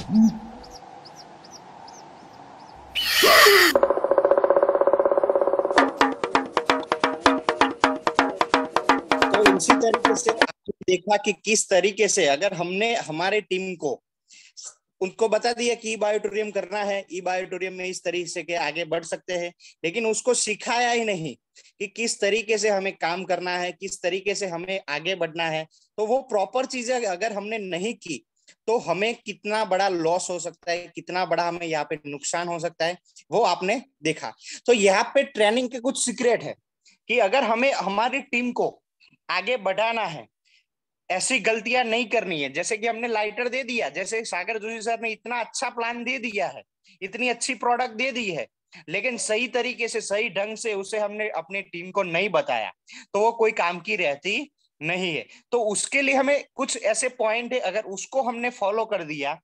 तो इसी तरीके से देखा कि किस तरीके से अगर हमने हमारे टीम को उनको बता दिया कि ई बायोटोरियम करना है, ई बायोटोरियम में इस तरीके से के आगे बढ़ सकते हैं, लेकिन उसको सिखाया ही नहीं कि किस तरीके से हमें काम करना है, किस तरीके से हमें आगे बढ़ना है। तो वो प्रॉपर चीजें अगर हमने नहीं की तो हमें कितना बड़ा लॉस हो सकता है, कितना बड़ा हमें यहाँ पे नुकसान हो सकता है, वो आपने देखा। तो यहाँ पे ट्रेनिंग के कुछ सीक्रेट है कि अगर हमें हमारी टीम को आगे बढ़ाना है, ऐसी गलतियां नहीं करनी है। जैसे कि हमने लाइटर दे दिया, जैसे सागर जोशी सर ने इतना अच्छा प्लान दे दिया है, इतनी अच्छी प्रोडक्ट दे दी है, लेकिन सही तरीके से सही ढंग से उसे हमने अपनी टीम को नहीं बताया तो वो कोई काम की रहती नहीं है। तो उसके लिए हमें कुछ ऐसे पॉइंट है, अगर उसको हमने फॉलो कर दिया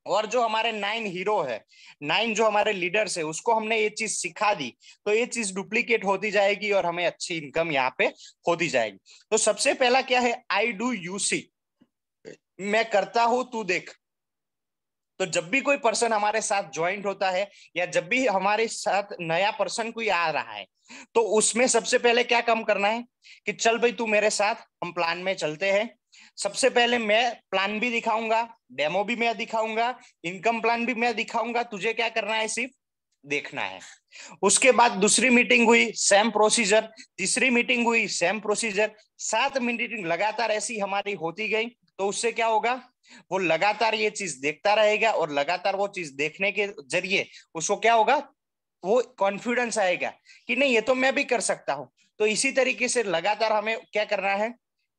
और जो हमारे 9 हीरो है, 9 जो हमारे लीडर्स है, उसको हमने ये चीज सिखा दी तो ये चीज डुप्लीकेट होती जाएगी और हमें अच्छी इनकम यहाँ पे होती जाएगी। तो सबसे पहला क्या है, आई डू यू सी, मैं करता हूं तू देख। तो जब भी कोई पर्सन हमारे साथ ज्वाइंट होता है या जब भी हमारे साथ नया पर्सन कोई आ रहा है तो उसमें सबसे पहले क्या काम करना है कि चल भाई तू मेरे साथ, हम प्लान में चलते हैं। सबसे पहले मैं प्लान भी दिखाऊंगा, डेमो भी मैं दिखाऊंगा, इनकम प्लान भी मैं दिखाऊंगा, तुझे क्या करना है सिर्फ देखना है। उसके बाद दूसरी मीटिंग हुई, सेम प्रोसीजर, तीसरी मीटिंग हुई, सेम प्रोसीजर, 7 मीटिंग लगातार ऐसी हमारी होती गई। तो उससे क्या होगा, वो लगातार ये चीज देखता रहेगा और लगातार वो चीज देखने के जरिए उसको क्या होगा, वो कॉन्फिडेंस आएगा कि नहीं ये तो मैं भी कर सकता हूं। तो इसी तरीके से लगातार हमें क्या करना है,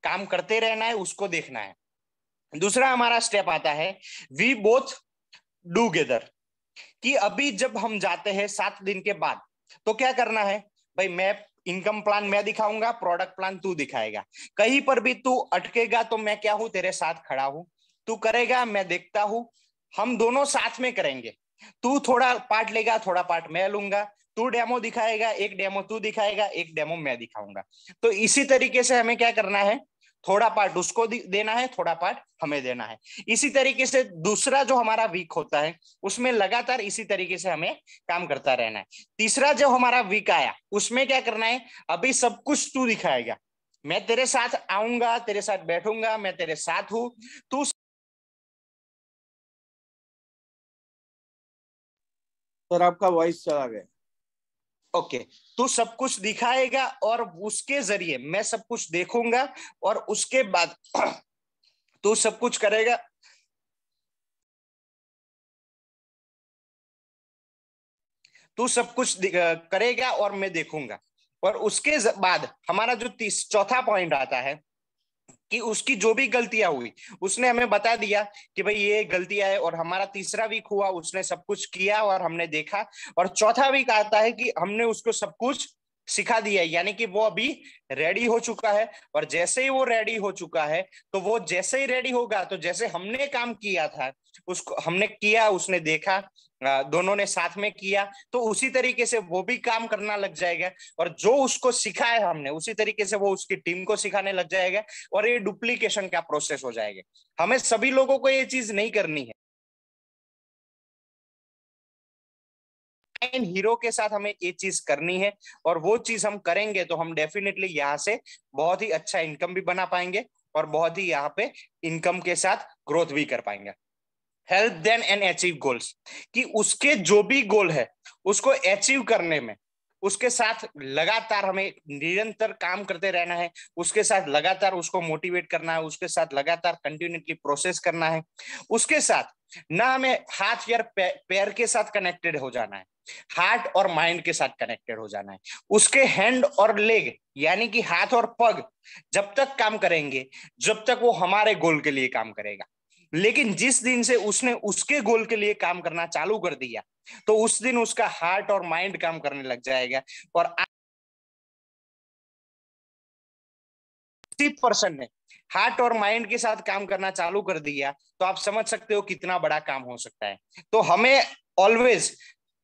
काम करते रहना है, उसको देखना है। दूसरा हमारा स्टेप आता है वी बोथ डू गेदर, कि अभी जब हम जाते हैं 7 दिन के बाद तो क्या करना है भाई, मैं इनकम प्लान मैं दिखाऊंगा, प्रोडक्ट प्लान तू दिखाएगा। कहीं पर भी तू अटकेगा तो मैं क्या हूं, तेरे साथ खड़ा हूं, तू करेगा मैं देखता हूं, हम दोनों साथ में करेंगे। तू थोड़ा पार्ट लेगा, थोड़ा पार्ट मैं लूंगा, तू डेमो दिखाएगा, एक डेमो तू दिखाएगा, एक डेमो मैं दिखाऊंगा। तो इसी तरीके से हमें क्या करना है, थोड़ा पार्ट उसको देना है, थोड़ा पार्ट हमें देना है। इसी तरीके से दूसरा जो हमारा वीक होता है उसमें लगातार इसी तरीके से हमें काम करता रहना है। तीसरा जो हमारा वीक आया उसमें क्या करना है, अभी सब कुछ तू दिखाएगा, मैं तेरे साथ आऊंगा, तेरे साथ बैठूंगा, मैं तेरे साथ हूं, तू सर आपका वॉइस चला गया। ओके तू सब कुछ दिखाएगा और उसके जरिए मैं सब कुछ देखूंगा और उसके बाद तू सब कुछ करेगा। तू सब कुछ करेगा और मैं देखूंगा। और उसके बाद हमारा जो चौथा पॉइंट आता है कि उसकी जो भी गलतियां हुई उसने हमें बता दिया कि भाई ये गलतियां है, और हमारा तीसरा वीक हुआ उसने सब कुछ किया और हमने देखा। और चौथा वीक आता है कि हमने उसको सब कुछ सिखा दिया, यानी कि वो अभी रेडी हो चुका है। और जैसे ही वो रेडी हो चुका है तो वो जैसे ही रेडी होगा तो जैसे हमने काम किया था उसको हमने किया, उसने देखा, दोनों ने साथ में किया, तो उसी तरीके से वो भी काम करना लग जाएगा। और जो उसको सिखाया हमने उसी तरीके से वो उसकी टीम को सिखाने लग जाएगा और ये डुप्लीकेशन का प्रोसेस हो जाएगा। हमें सभी लोगों को ये चीज नहीं करनी है। हीरो के साथ हमें ये चीज करनी है और वो चीज हम करेंगे तो हम डेफिनेटली यहाँ से बहुत ही अच्छा इनकम भी बना पाएंगे और बहुत ही यहाँ पे इनकम के साथ ग्रोथ भी कर पाएंगे। Help then and achieve goals, कि उसके जो भी गोल है उसको अचीव करने में उसके साथ लगातार हमें निरंतर काम करते रहना है, उसके साथ लगातार उसको मोटिवेट करना है, उसके साथ लगातार कंटिन्यूसली प्रोसेस करना है। उसके साथ ना हमें हाथ या पैर के साथ कनेक्टेड हो जाना है, हार्ट और माइंड के साथ कनेक्टेड हो जाना है। उसके हैंड और लेग यानी कि हाथ और पग जब तक काम करेंगे जब तक वो हमारे गोल के लिए काम करेगा। लेकिन जिस दिन से उसने उसके गोल के लिए काम करना चालू कर दिया तो उस दिन उसका हार्ट और माइंड काम करने लग जाएगा। और पर्सन ने हार्ट और माइंड के साथ काम करना चालू कर दिया तो आप समझ सकते हो कितना बड़ा काम हो सकता है। तो हमें ऑलवेज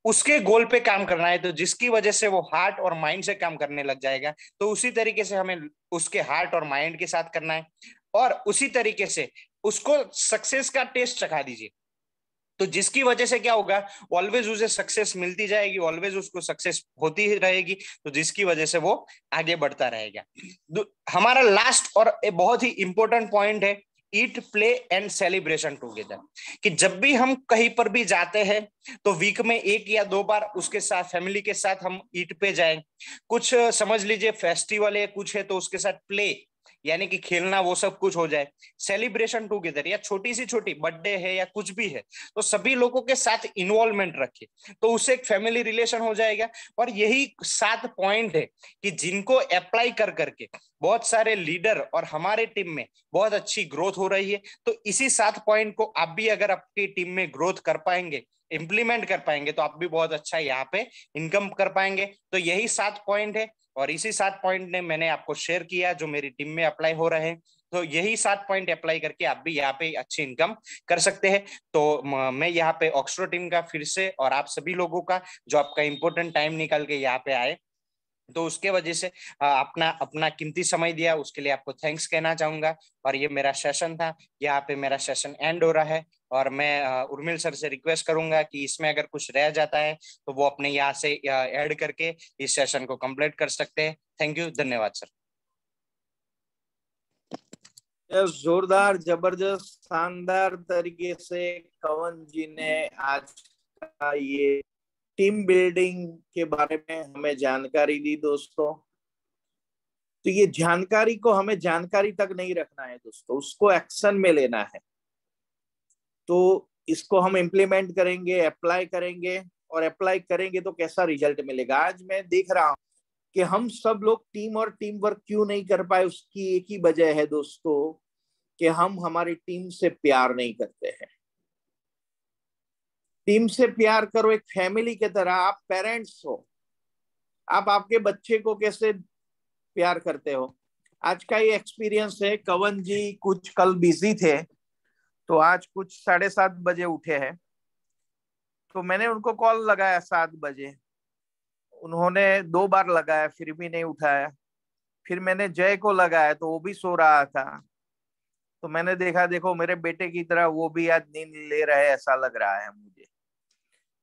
उसके गोल पे काम करना है, तो जिसकी वजह से वो हार्ट और माइंड से काम करने लग जाएगा तो उसी तरीके से हमें उसके हार्ट और माइंड के साथ करना है और उसी तरीके से उसको सक्सेस का टेस्ट चखा दीजिए। तो जिसकी वजह से क्या होगा, ऑलवेज उसे सक्सेस मिलती जाएगी, ऑलवेज उसको सक्सेस होती ही रहेगी, तो जिसकी वजह से वो आगे बढ़ता रहेगा। हमारा लास्ट और बहुत ही इंपॉर्टेंट पॉइंट है ईट प्ले एंड सेलिब्रेशन टुगेदर, कि जब भी हम कहीं पर भी जाते हैं तो वीक में 1 या 2 बार उसके साथ, फैमिली के साथ हम ईट पे जाएं। कुछ समझ लीजिए फेस्टिवल है, कुछ है, तो उसके साथ प्ले यानी कि खेलना, वो सब कुछ हो जाए। सेलिब्रेशन टुगेदर, या छोटी सी छोटी बर्थडे है या कुछ भी है, तो सभी लोगों के साथ इन्वॉल्वमेंट रखे, तो उससे एक फैमिली रिलेशन हो जाएगा। और यही 7 पॉइंट है कि जिनको अप्लाई कर करके बहुत सारे लीडर और हमारे टीम में बहुत अच्छी ग्रोथ हो रही है। तो इसी 7 पॉइंट को आप भी अगर आपकी टीम में ग्रोथ कर पाएंगे, इंप्लीमेंट कर पाएंगे, तो आप भी बहुत अच्छा यहाँ पे इनकम कर पाएंगे। तो यही 7 पॉइंट है, और इसी 7 पॉइंट ने मैंने आपको शेयर किया जो मेरी टीम में अप्लाई हो रहे हैं। तो यही 7 पॉइंट अप्लाई करके आप भी यहाँ पे अच्छी इनकम कर सकते हैं। तो मैं यहाँ पे ऑक्सफोर्ड टीम का फिर से, और आप सभी लोगों का जो आपका इंपॉर्टेंट टाइम निकाल के यहाँ पे आए, तो उसके वजह से अपना अपना कीमती समय दिया, उसके लिए आपको थैंक्स कहना चाहूंगा। और ये मेरा सेशन था, यहाँ पे मेरा सेशन एंड हो रहा है, और मैं उर्मिल सर से रिक्वेस्ट करूंगा कि इसमें अगर कुछ रह जाता है तो वो अपने यहाँ से ऐड करके इस सेशन को कंप्लीट कर सकते हैं। थैंक यू, धन्यवाद सर। जोरदार, जबरदस्त, शानदार तरीके से कवन जी ने आज का ये टीम बिल्डिंग के बारे में हमें जानकारी दी दोस्तों। तो ये जानकारी को हमें जानकारी तक नहीं रखना है दोस्तों, उसको एक्शन में लेना है। तो इसको हम इम्प्लीमेंट करेंगे, अप्लाई करेंगे, और अप्लाई करेंगे तो कैसा रिजल्ट मिलेगा। आज मैं देख रहा हूं कि हम सब लोग टीम और टीम वर्क क्यों नहीं कर पाए, उसकी एक ही वजह है दोस्तों, कि हम हमारी टीम से प्यार नहीं करते हैं। टीम से प्यार करो एक फैमिली की तरह। आप पेरेंट्स हो, आप आपके बच्चे को कैसे प्यार करते हो। आज का ये एक्सपीरियंस है। कवन जी कुछ कल बिजी थे, तो आज कुछ 7:30 बजे उठे हैं। तो मैंने उनको कॉल लगाया 7 बजे, उन्होंने 2 बार लगाया, फिर भी नहीं उठाया। फिर मैंने जय को लगाया तो वो भी सो रहा था। तो मैंने देखा, देखो मेरे बेटे की तरह वो भी आज नींद ले रहे, ऐसा लग रहा है मुझे।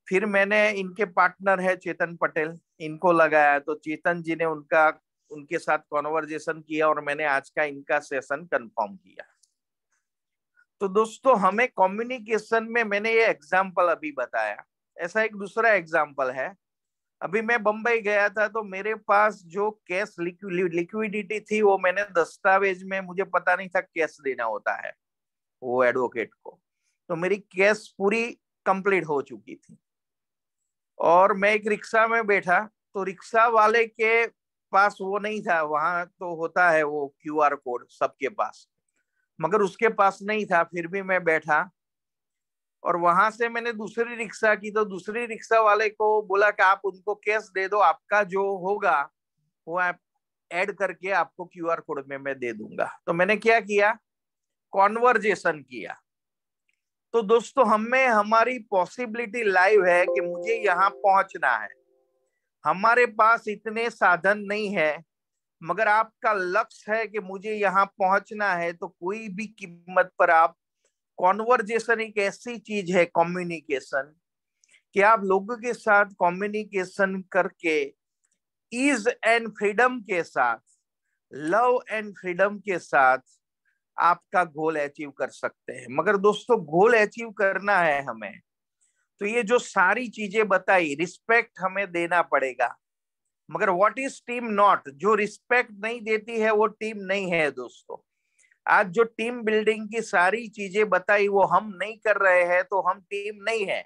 फिर मैंने इनके पार्टनर है चेतन पटेल, इनको लगाया, तो चेतन जी ने उनके साथ कॉन्वर्जेशन किया, और मैंने आज का इनका सेशन कंफर्म किया। तो दोस्तों हमें कम्युनिकेशन में, मैंने ये एग्जाम्पल अभी बताया, ऐसा एक दूसरा एग्जाम्पल है। अभी मैं बंबई गया था, तो मेरे पास जो कैश लिक्विडिटी थी, वो मैंने दस्तावेज में, मुझे पता नहीं था कैश देना होता है वो एडवोकेट को, तो मेरी कैश पूरी कंप्लीट हो चुकी थी। और मैं एक रिक्शा में बैठा, तो रिक्शा वाले के पास वो नहीं था, वहां तो होता है वो QR कोड सबके पास, मगर उसके पास नहीं था। फिर भी मैं बैठा, और वहां से मैंने दूसरी रिक्शा की, तो दूसरी रिक्शा वाले को बोला कि आप उनको कैश दे दो, आपका जो होगा वो आप ऐड करके आपको QR कोड में मैं दे दूंगा। तो मैंने क्या किया, कॉन्वर्जेशन किया। तो दोस्तों हमें, हमारी पॉसिबिलिटी लाइव है कि मुझे यहाँ पहुंचना है, हमारे पास इतने साधन नहीं है, मगर आपका लक्ष्य है कि मुझे यहाँ पहुंचना है, तो कोई भी कीमत पर आप, कॉन्वर्जेशन एक ऐसी चीज है, कम्युनिकेशन, कि आप लोगों के साथ कम्युनिकेशन करके ईज एंड फ्रीडम के साथ, लव एंड फ्रीडम के साथ आपका गोल अचीव कर सकते हैं। मगर दोस्तों गोल अचीव करना है हमें, तो ये जो सारी चीजें बताई, रिस्पेक्ट हमें देना पड़ेगा। मगर व्हाट इज टीम नॉट, जो रिस्पेक्ट नहीं देती है वो टीम नहीं है दोस्तों। आज जो टीम बिल्डिंग की सारी चीजें बताई वो हम नहीं कर रहे हैं, तो हम टीम नहीं है,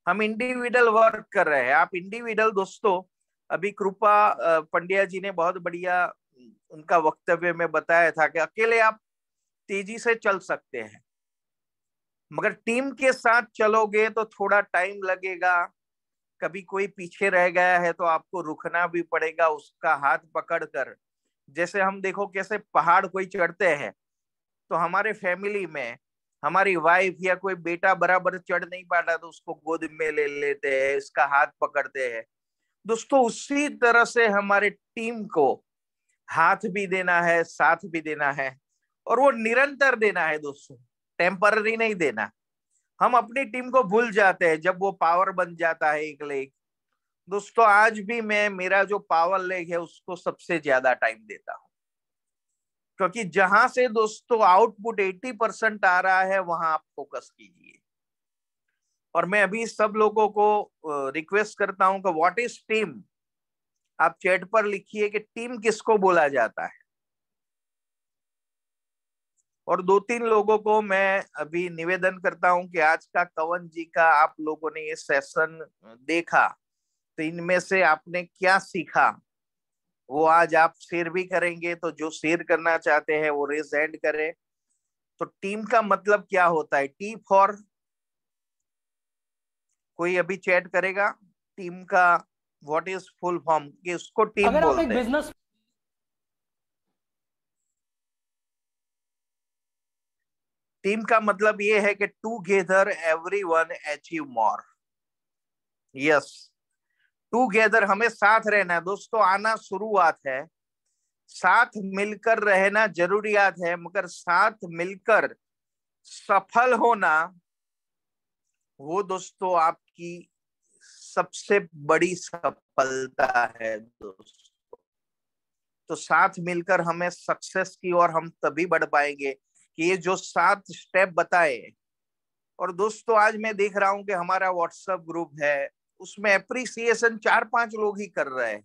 हम इंडिविजुअल वर्क कर रहे हैं। आप इंडिविजुअल दोस्तों, अभी कृपा पंड्या जी ने बहुत बढ़िया उनका वक्तव्य में बताया था कि अकेले आप तेजी से चल सकते हैं, मगर टीम के साथ चलोगे तो थोड़ा टाइम लगेगा। कभी कोई पीछे रह गया है तो आपको रुकना भी पड़ेगा, उसका हाथ पकड़कर। जैसे हम देखो कैसे पहाड़ कोई चढ़ते हैं, तो हमारे फैमिली में हमारी वाइफ या कोई बेटा बराबर चढ़ नहीं पाता, तो उसको गोद में ले लेते हैं, इसका हाथ पकड़ते हैं। दोस्तों उसी तरह से हमारे टीम को हाथ भी देना है, साथ भी देना है, और वो निरंतर देना है दोस्तों, टेम्पररी नहीं देना। हम अपनी टीम को भूल जाते हैं जब वो पावर बन जाता है एक लेग। दोस्तों आज भी मैं मेरा जो पावर लेग है उसको सबसे ज्यादा टाइम देता हूं, क्योंकि जहां से दोस्तों आउटपुट 80% आ रहा है वहां आप फोकस कीजिए। और मैं अभी सब लोगों को रिक्वेस्ट करता हूं कि व्हाट इज टीम, आप चैट पर लिखिए कि टीम किसको बोला जाता है। और 2-3 लोगों को मैं अभी निवेदन करता हूं कि आज का कवन जी का आप लोगों ने ये सेशन देखा तो इनमें से आपने क्या सीखा वो आज आप शेयर भी करेंगे। तो जो शेयर करना चाहते हैं वो रेज हैंड करें। तो टीम का मतलब क्या होता है? टी फॉर, कोई अभी चैट करेगा टीम का व्हाट इज फुल फॉर्म, कि उसको टीम अगर आप एक बोलते हैं। बिजनेस टीम का मतलब ये है कि together everyone achieve more. Yes, together, हमें साथ रहना है दोस्तों। आना शुरुआत है, साथ मिलकर रहना जरूरियात है, मगर साथ मिलकर सफल होना वो दोस्तों आपकी सबसे बड़ी सफलता है दोस्तों। तो साथ मिलकर हमें सक्सेस की ओर हम तभी बढ़ पाएंगे कि ये जो 7 स्टेप बताए। और दोस्तों आज मैं देख रहा हूं कि हमारा व्हाट्सएप ग्रुप है, उसमें एप्रिसिएशन 4-5 लोग ही कर रहे हैं।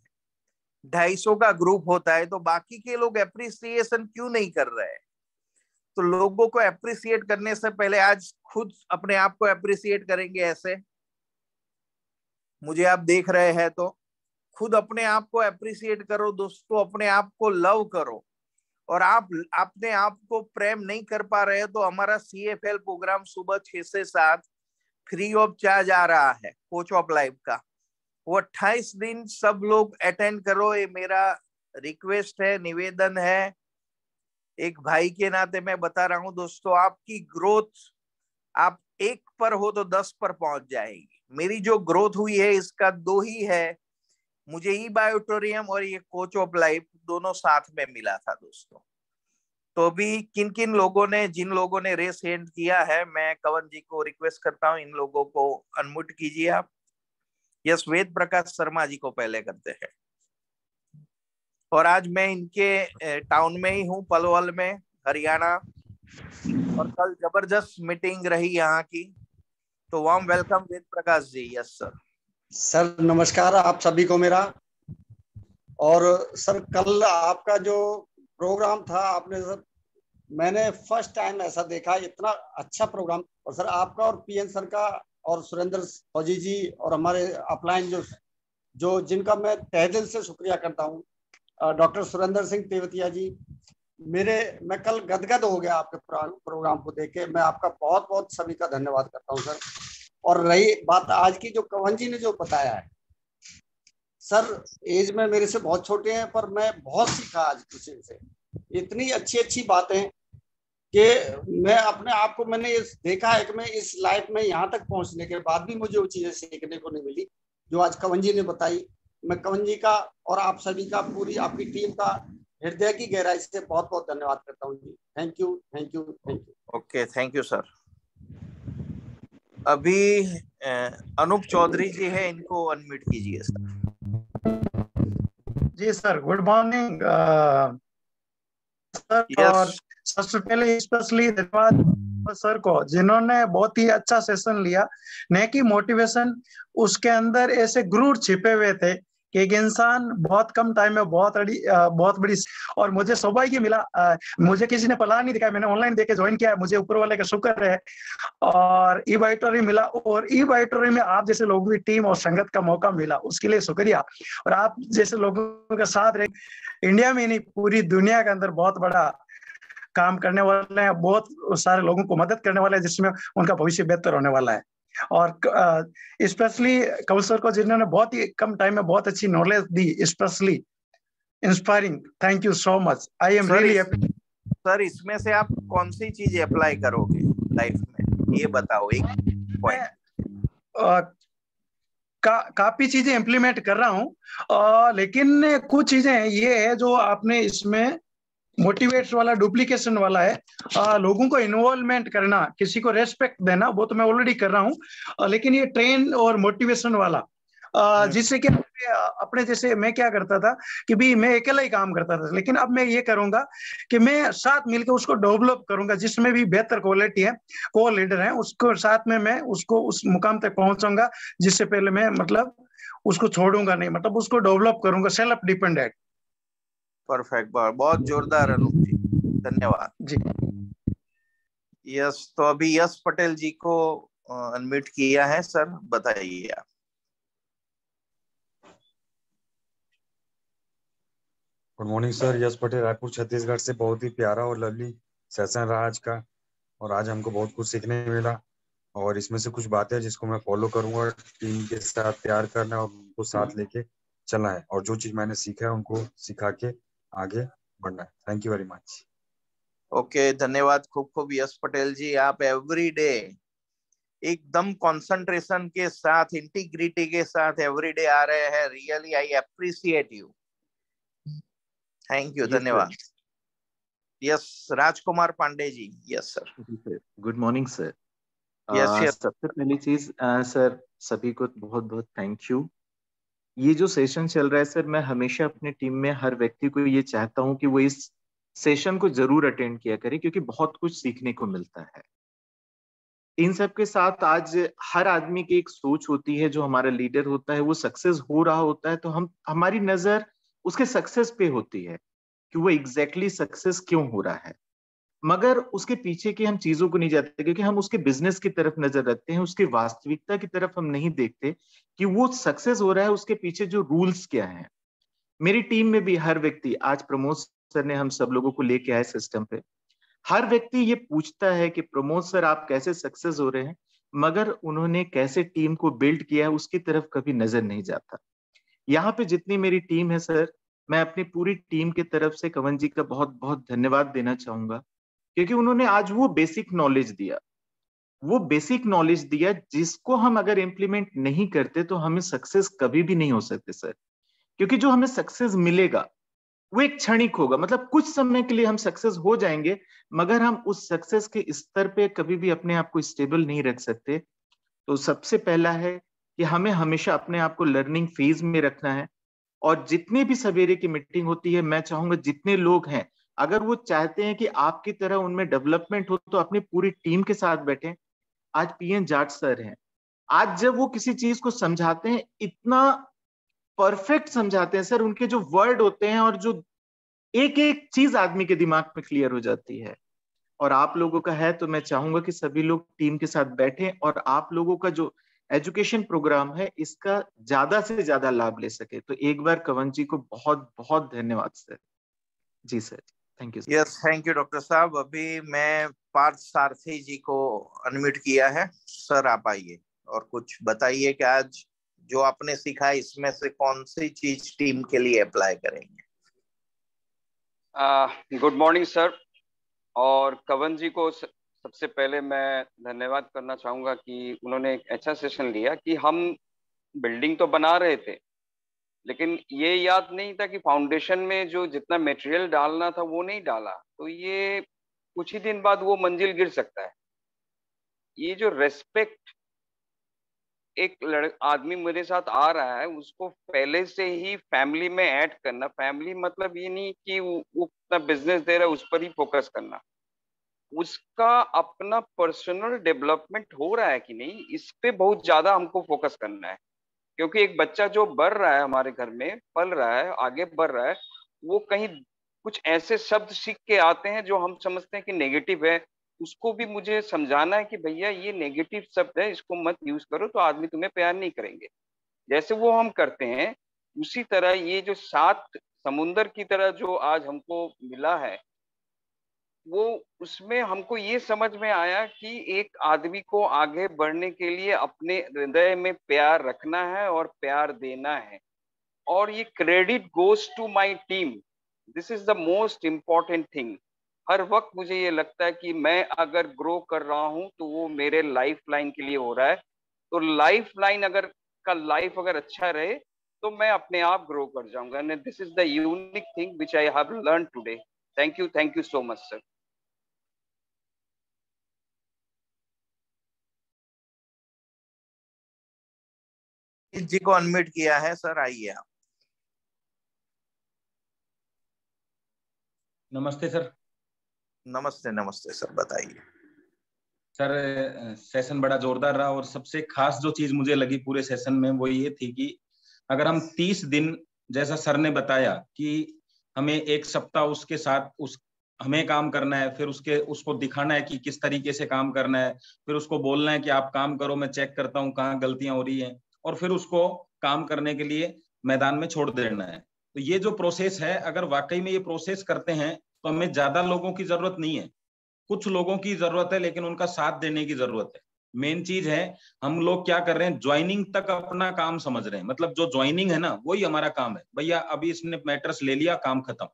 250 का ग्रुप होता है तो बाकी के लोग एप्रिसिएशन क्यों नहीं कर रहे हैं? तो लोगों को एप्रिसिएट करने से पहले आज खुद अपने आप को एप्रिसिएट करेंगे। ऐसे मुझे आप देख रहे हैं तो खुद अपने आप को एप्रिसिएट करो दोस्तों, अपने आप को लव करो। और आप अपने आप को प्रेम नहीं कर पा रहे तो हमारा CFL प्रोग्राम सुबह 6 से 7 फ्री ऑफ चार्ज आ रहा है, कोच ऑफ लाइफ का। वो 28 दिन सब लोग अटेंड करो, ये मेरा रिक्वेस्ट है, निवेदन है। एक भाई के नाते मैं बता रहा हूं दोस्तों, आपकी ग्रोथ आप 1 पर हो तो 10 पर पहुंच जाएगी। मेरी जो ग्रोथ हुई है इसका 2 ही है, मुझे ई बायोटोरियम और ये कोच ऑफ लाइफ दोनों साथ में मिला था दोस्तों। तो भी किन किन लोगों ने, जिन लोगों ने रेस हैंड किया है, मैं कवन जी को रिक्वेस्ट करता हूं इन लोगों को अनम्यूट कीजिए आप। यस, वेद प्रकाश शर्मा जी को पहले करते हैं। और आज मैं इनके टाउन में ही हूँ, पलवल में, हरियाणा। और कल जबरदस्त मीटिंग रही यहाँ की। तो warm welcome Ved Prakash ji. Yes sir. Sir नमस्कार आप सभी को मेरा। और सर कल आपका जो प्रोग्राम था, आपने सर, मैंने फर्स्ट टाइम ऐसा देखा, इतना अच्छा प्रोग्राम। और सर आपका और PN सर का और सुरेंद्र फौजी जी और हमारे अपलाइन जो जिनका मैं तहे दिल से शुक्रिया करता हूँ, डॉक्टर सुरेंद्र सिंह तेवतिया जी, मैं कल गदगद हो गया आपके प्रोग्राम को देख के। मैं आपका बहुत बहुत सभी का धन्यवाद करता हूँ सर। और रही बात आज की, जो कवन जी ने जो बताया है सर, एज में मेरे से बहुत छोटे हैं पर मैं बहुत सीखा आज किसी से। इतनी अच्छी अच्छी बातें कि मैं अपने आप को, मैंने देखा है कि मैं इस लाइफ में यहाँ तक पहुंचने के बाद भी मुझे वो चीजें सीखने को नहीं मिली जो आज कवन जी ने बताई। मैं कवन जी का और आप सभी का, पूरी आपकी टीम का हृदय की गहराई से बहुत बहुत धन्यवाद करता हूँ जी। Thank you, thank you, thank you. Okay, thank you sir. अभी अनूप चौधरी जी है, इनको अनम्यूट कीजिए सर। जी sir, good morning sir. Yes. और सबसे पहले स्पेशली धन्यवाद सर को, जिन्होंने बहुत ही अच्छा सेशन लिया। न कि मोटिवेशन, उसके अंदर ऐसे गुरूर छिपे हुए थे कि एक इंसान बहुत कम टाइम में बहुत बड़ी। और मुझे सौभाग्य मिला, मुझे किसी ने पला नहीं दिखाया, मैंने ऑनलाइन देके ज्वाइन किया, मुझे ऊपर वाले का शुक्र है। और ई बायोटोरी मिला, और ई बायोटोरी में आप जैसे लोगों की टीम और संगत का मौका मिला, उसके लिए शुक्रिया। और आप जैसे लोगों के साथ रहे, इंडिया में नहीं पूरी दुनिया के अंदर बहुत बड़ा काम करने वाले हैं, बहुत सारे लोगों को मदद करने वाले हैं, जिसमें उनका भविष्य बेहतर होने वाला है। और स्पेशली कवल सर को, जिन्होंने बहुत ही कम टाइम में बहुत अच्छी knowledge the, specially inspiring. Thank you so much. I am really happy. Sir इसमें से आप कौन सी चीज अप्लाई करोगे लाइफ में, ये बताओ एक पॉइंट। काफी चीजें इम्प्लीमेंट कर रहा हूँ, लेकिन कुछ चीजें ये है जो आपने इसमें मोटिवेट्स वाला, डुप्लीकेशन वाला है। लोगों को इन्वॉल्वमेंट करना, किसी को रेस्पेक्ट देना, वो तो मैं ऑलरेडी कर रहा हूँ, लेकिन ये ट्रेन और मोटिवेशन वाला, जिससे कि अपने जैसे मैं क्या करता था कि भी मैं अकेला ही काम करता था, लेकिन अब मैं ये करूंगा कि मैं साथ मिलकर उसको डेवलप करूंगा, जिसमें भी बेहतर क्वालिटी है, को लीडर है, उसको साथ में मैं उसको उस मुकाम तक पहुंचाऊंगा, जिससे पहले मैं मतलब उसको छोड़ूंगा नहीं, मतलब उसको डेवलप करूंगा, सेल्फ डिपेंडेंट। परफेक्ट, बहुत जोरदार अनूप जी, धन्यवाद जी। यस, तो अभी यश पटेल जी को अनम्यूट किया है, सर बताइए आप। गुड मॉर्निंग सर, यश पटेल, रायपुर छत्तीसगढ़ से। बहुत ही प्यारा और लवली सेशन रहा आज का, और आज हमको बहुत कुछ सीखने मिला, और इसमें से कुछ बातें जिसको मैं फॉलो करूंगा। टीम के साथ प्यार करना और उनको साथ लेके चलना है, और जो चीज मैंने सीखा है उनको सिखा के आगे बढ़ना है। Thank you very much. Okay, धन्यवाद खूब खूब यश पटेल जी। आप एवरी डे एकदम कंसंट्रेशन के साथ, इंटीग्रिटी के साथ एवरी डे आ रहे हैं। Really I appreciate you, thank you, धन्यवाद। Yes, Rajkumar Pandey ji. Yes sir. Good morning sir. Yes सबसे पहली चीज सर, सभी को बहुत बहुत थैंक यू। ये जो सेशन चल रहा है सर, मैं हमेशा अपने टीम में हर व्यक्ति को ये चाहता हूँ कि वो इस सेशन को जरूर अटेंड किया करे, क्योंकि बहुत कुछ सीखने को मिलता है। इन सब के साथ आज हर आदमी की एक सोच होती है, जो हमारा लीडर होता है वो सक्सेस हो रहा होता है तो हमारी नजर उसके सक्सेस पे होती है कि वो एग्जैक्टली सक्सेस क्यों हो रहा है, मगर उसके पीछे की हम चीजों को नहीं जाते, क्योंकि हम उसके बिजनेस की तरफ नजर रखते हैं, उसकी वास्तविकता की तरफ हम नहीं देखते कि वो सक्सेस हो रहा है उसके पीछे जो रूल्स क्या हैं। मेरी टीम में भी हर व्यक्ति, आज प्रमोद सर ने हम सब लोगों को लेके आए सिस्टम पे, हर व्यक्ति ये पूछता है कि प्रमोद सर आप कैसे सक्सेस हो रहे हैं, मगर उन्होंने कैसे टीम को बिल्ड किया है उसकी तरफ कभी नजर नहीं जाता। यहाँ पे जितनी मेरी टीम है सर, मैं अपनी पूरी टीम की तरफ से कवन जी का बहुत बहुत धन्यवाद देना चाहूंगा, क्योंकि उन्होंने आज वो बेसिक नॉलेज दिया जिसको हम अगर इम्प्लीमेंट नहीं करते तो हमें सक्सेस कभी भी नहीं हो सकते सर। क्योंकि जो हमें सक्सेस मिलेगा वो एक क्षणिक होगा, मतलब कुछ समय के लिए हम सक्सेस हो जाएंगे, मगर हम उस सक्सेस के स्तर पे कभी भी अपने आप को स्टेबल नहीं रख सकते। तो सबसे पहला है कि हमें हमेशा अपने आप को लर्निंग फेज में रखना है, और जितने भी सवेरे की मीटिंग होती है, मैं चाहूंगा जितने लोग हैं अगर वो चाहते हैं कि आपकी तरह उनमें डेवलपमेंट हो तो अपनी पूरी टीम के साथ बैठें। आज पीएन जाट सर हैं, आज जब वो किसी चीज को समझाते हैं इतना परफेक्ट समझाते हैं सर, उनके जो वर्ड होते हैं और जो एक एक चीज आदमी के दिमाग में क्लियर हो जाती है। और आप लोगों का है तो मैं चाहूंगा कि सभी लोग टीम के साथ बैठें और आप लोगों का जो एजुकेशन प्रोग्राम है इसका ज्यादा से ज्यादा लाभ ले सके। तो एक बार कवन जी को बहुत बहुत धन्यवाद सर। जी sir, thank you. Yes, thank you doctor साहब। अभी मैं पार्थ सारथी जी को अनम्यूट किया है। सर आप आइए और कुछ बताइए कि आज जो आपने सीखा इसमें से कौन सी चीज टीम के लिए अप्लाई करेंगे। गुड मॉर्निंग सर, और कवन जी को सबसे पहले मैं धन्यवाद करना चाहूंगा कि उन्होंने एक अच्छा सेशन लिया कि हम बिल्डिंग तो बना रहे थे लेकिन ये याद नहीं था कि फाउंडेशन में जो जितना मटेरियल डालना था वो नहीं डाला, तो ये कुछ ही दिन बाद वो मंजिल गिर सकता है। ये जो रेस्पेक्ट एक आदमी मेरे साथ आ रहा है उसको पहले से ही फैमिली में ऐड करना, फैमिली मतलब ये नहीं कि वो अपना बिजनेस दे रहा है उस पर ही फोकस करना, उसका अपना पर्सनल डेवलपमेंट हो रहा है कि नहीं इस पे बहुत ज्यादा हमको फोकस करना है। क्योंकि एक बच्चा जो बढ़ रहा है हमारे घर में, पल रहा है, आगे बढ़ रहा है, वो कहीं कुछ ऐसे शब्द सीख के आते हैं जो हम समझते हैं कि नेगेटिव है, उसको भी मुझे समझाना है कि भैया ये नेगेटिव शब्द है, इसको मत यूज करो तो आदमी तुम्हें प्यार नहीं करेंगे। जैसे वो हम करते हैं उसी तरह ये जो 7 समुंदर की तरह जो आज हमको मिला है वो उसमें हमको ये समझ में आया कि एक आदमी को आगे बढ़ने के लिए अपने हृदय में प्यार रखना है और प्यार देना है, और ये credit goes to my team. This is the most important thing. हर वक्त मुझे ये लगता है कि मैं अगर ग्रो कर रहा हूँ तो वो मेरे लाइफ लाइन के लिए हो रहा है, तो लाइफ लाइन लाइफ अगर अच्छा रहे तो मैं अपने आप ग्रो कर जाऊंगा। This is the unique thing which I have learn today. Thank you so much sir. जी को अनम्यूट किया है सर, आइए आप। नमस्ते सर। नमस्ते नमस्ते सर, बताइए। सर सेशन बड़ा जोरदार रहा और सबसे खास जो चीज मुझे लगी पूरे सेशन में वो ये थी कि अगर हम 30 दिन, जैसा सर ने बताया कि हमें एक सप्ताह उसके साथ हमें काम करना है, फिर उसको दिखाना है कि किस तरीके से काम करना है, फिर उसको बोलना है कि आप काम करो, मैं चेक करता हूँ कहाँ गलतियां हो रही हैं, और फिर उसको काम करने के लिए मैदान में छोड़ देना है। तो ये जो प्रोसेस है, अगर वाकई में ये प्रोसेस करते हैं तो हमें ज्यादा लोगों की जरूरत नहीं है, कुछ लोगों की जरूरत है, लेकिन उनका साथ देने की जरूरत है। मेन चीज है, हम लोग क्या कर रहे हैं, ज्वाइनिंग तक अपना काम समझ रहे हैं, मतलब जो ज्वाइनिंग है ना वही हमारा काम है, भैया अभी इसने मैटर्स ले लिया, काम खत्म।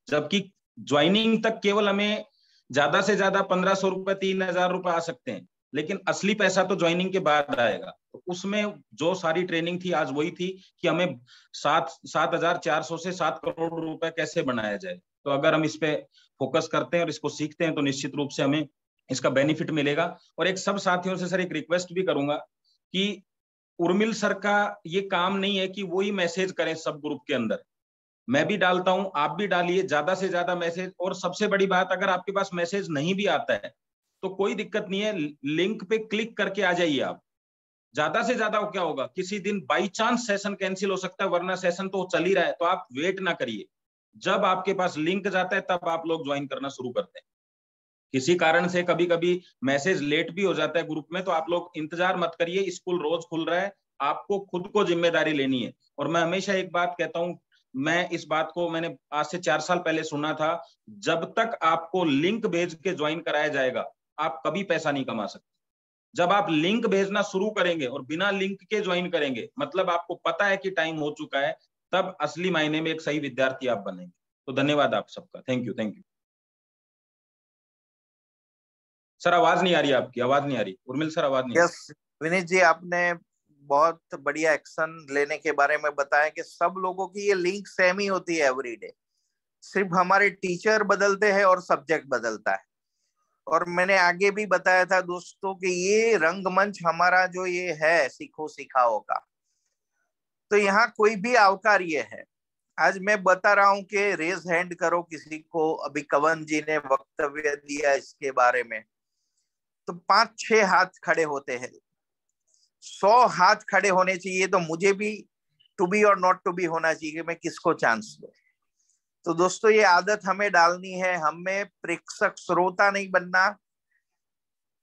जबकि ज्वाइनिंग तक केवल हमें ज्यादा से ज्यादा 1500 रुपए 3000 रुपए आ सकते हैं, लेकिन असली पैसा तो ज्वाइनिंग के बाद आएगा। तो उसमें जो सारी ट्रेनिंग थी आज वही थी कि हमें 7,400 से 7 करोड़ रुपए कैसे बनाया जाए। तो अगर हम इस पे फोकस करते हैं और इसको सीखते हैं तो निश्चित रूप से हमें इसका बेनिफिट मिलेगा। और एक सब साथियों से सर एक रिक्वेस्ट भी करूंगा कि उर्मिल सर का ये काम नहीं है कि वो ही मैसेज करें सब ग्रुप के अंदर, मैं भी डालता हूं, आप भी डालिए ज्यादा से ज्यादा मैसेज। और सबसे बड़ी बात, अगर आपके पास मैसेज नहीं भी आता है तो कोई दिक्कत नहीं है, लिंक पे क्लिक करके आ जाइए आप। ज्यादा से ज्यादा क्या होगा, किसी दिन बाई चांस सेशन कैंसिल हो सकता है, वरना सेशन तो चल ही रहा है, तो आप वेट ना करिए, जब आपके पास लिंक जाता है तब आप लोग ज्वाइन करना शुरू करते हैं। किसी कारण से कभी कभी मैसेज लेट भी हो जाता है ग्रुप में, तो आप लोग इंतजार मत करिए, स्कूल रोज खुल रहा है, आपको खुद को जिम्मेदारी लेनी है। और मैं हमेशा एक बात कहता हूं, मैं इस बात को मैंने आज से 4 साल पहले सुना था, जब तक आपको लिंक भेज के ज्वाइन कराया जाएगा आप कभी पैसा नहीं कमा सकते। जब आप लिंक भेजना शुरू करेंगे और बिना लिंक के ज्वाइन करेंगे, मतलब आपको पता है कि टाइम हो चुका है, तब असली मायने में एक सही विद्यार्थी आप बनेंगे। तो धन्यवाद आप सबका, thank you thank you. Sir आवाज नहीं आ रही, आपकी आवाज नहीं आ रही, उर्मिल सर आवाज नहीं। यस विनीत जी, आपने बहुत बढ़िया एक्शन लेने के बारे में बताया कि सब लोगों की ये लिंक सेम ही होती है एवरीडे, सिर्फ हमारे टीचर बदलते हैं और सब्जेक्ट बदलता है। और मैंने आगे भी बताया था दोस्तों कि ये रंगमंच हमारा जो ये है सीखो सिखाओ का, तो यहाँ कोई भी आवकार्य है। आज मैं बता रहा हूं कि रेज हैंड करो किसी को, अभी कवन जी ने वक्तव्य दिया इसके बारे में, तो 5-6 हाथ खड़े होते हैं, 100 हाथ खड़े होने चाहिए, तो मुझे भी टू बी और नॉट टू बी होना चाहिए कि मैं किसको चांस दूं। तो दोस्तों ये आदत हमें डालनी है, हमें प्रेक्षक श्रोता नहीं बनना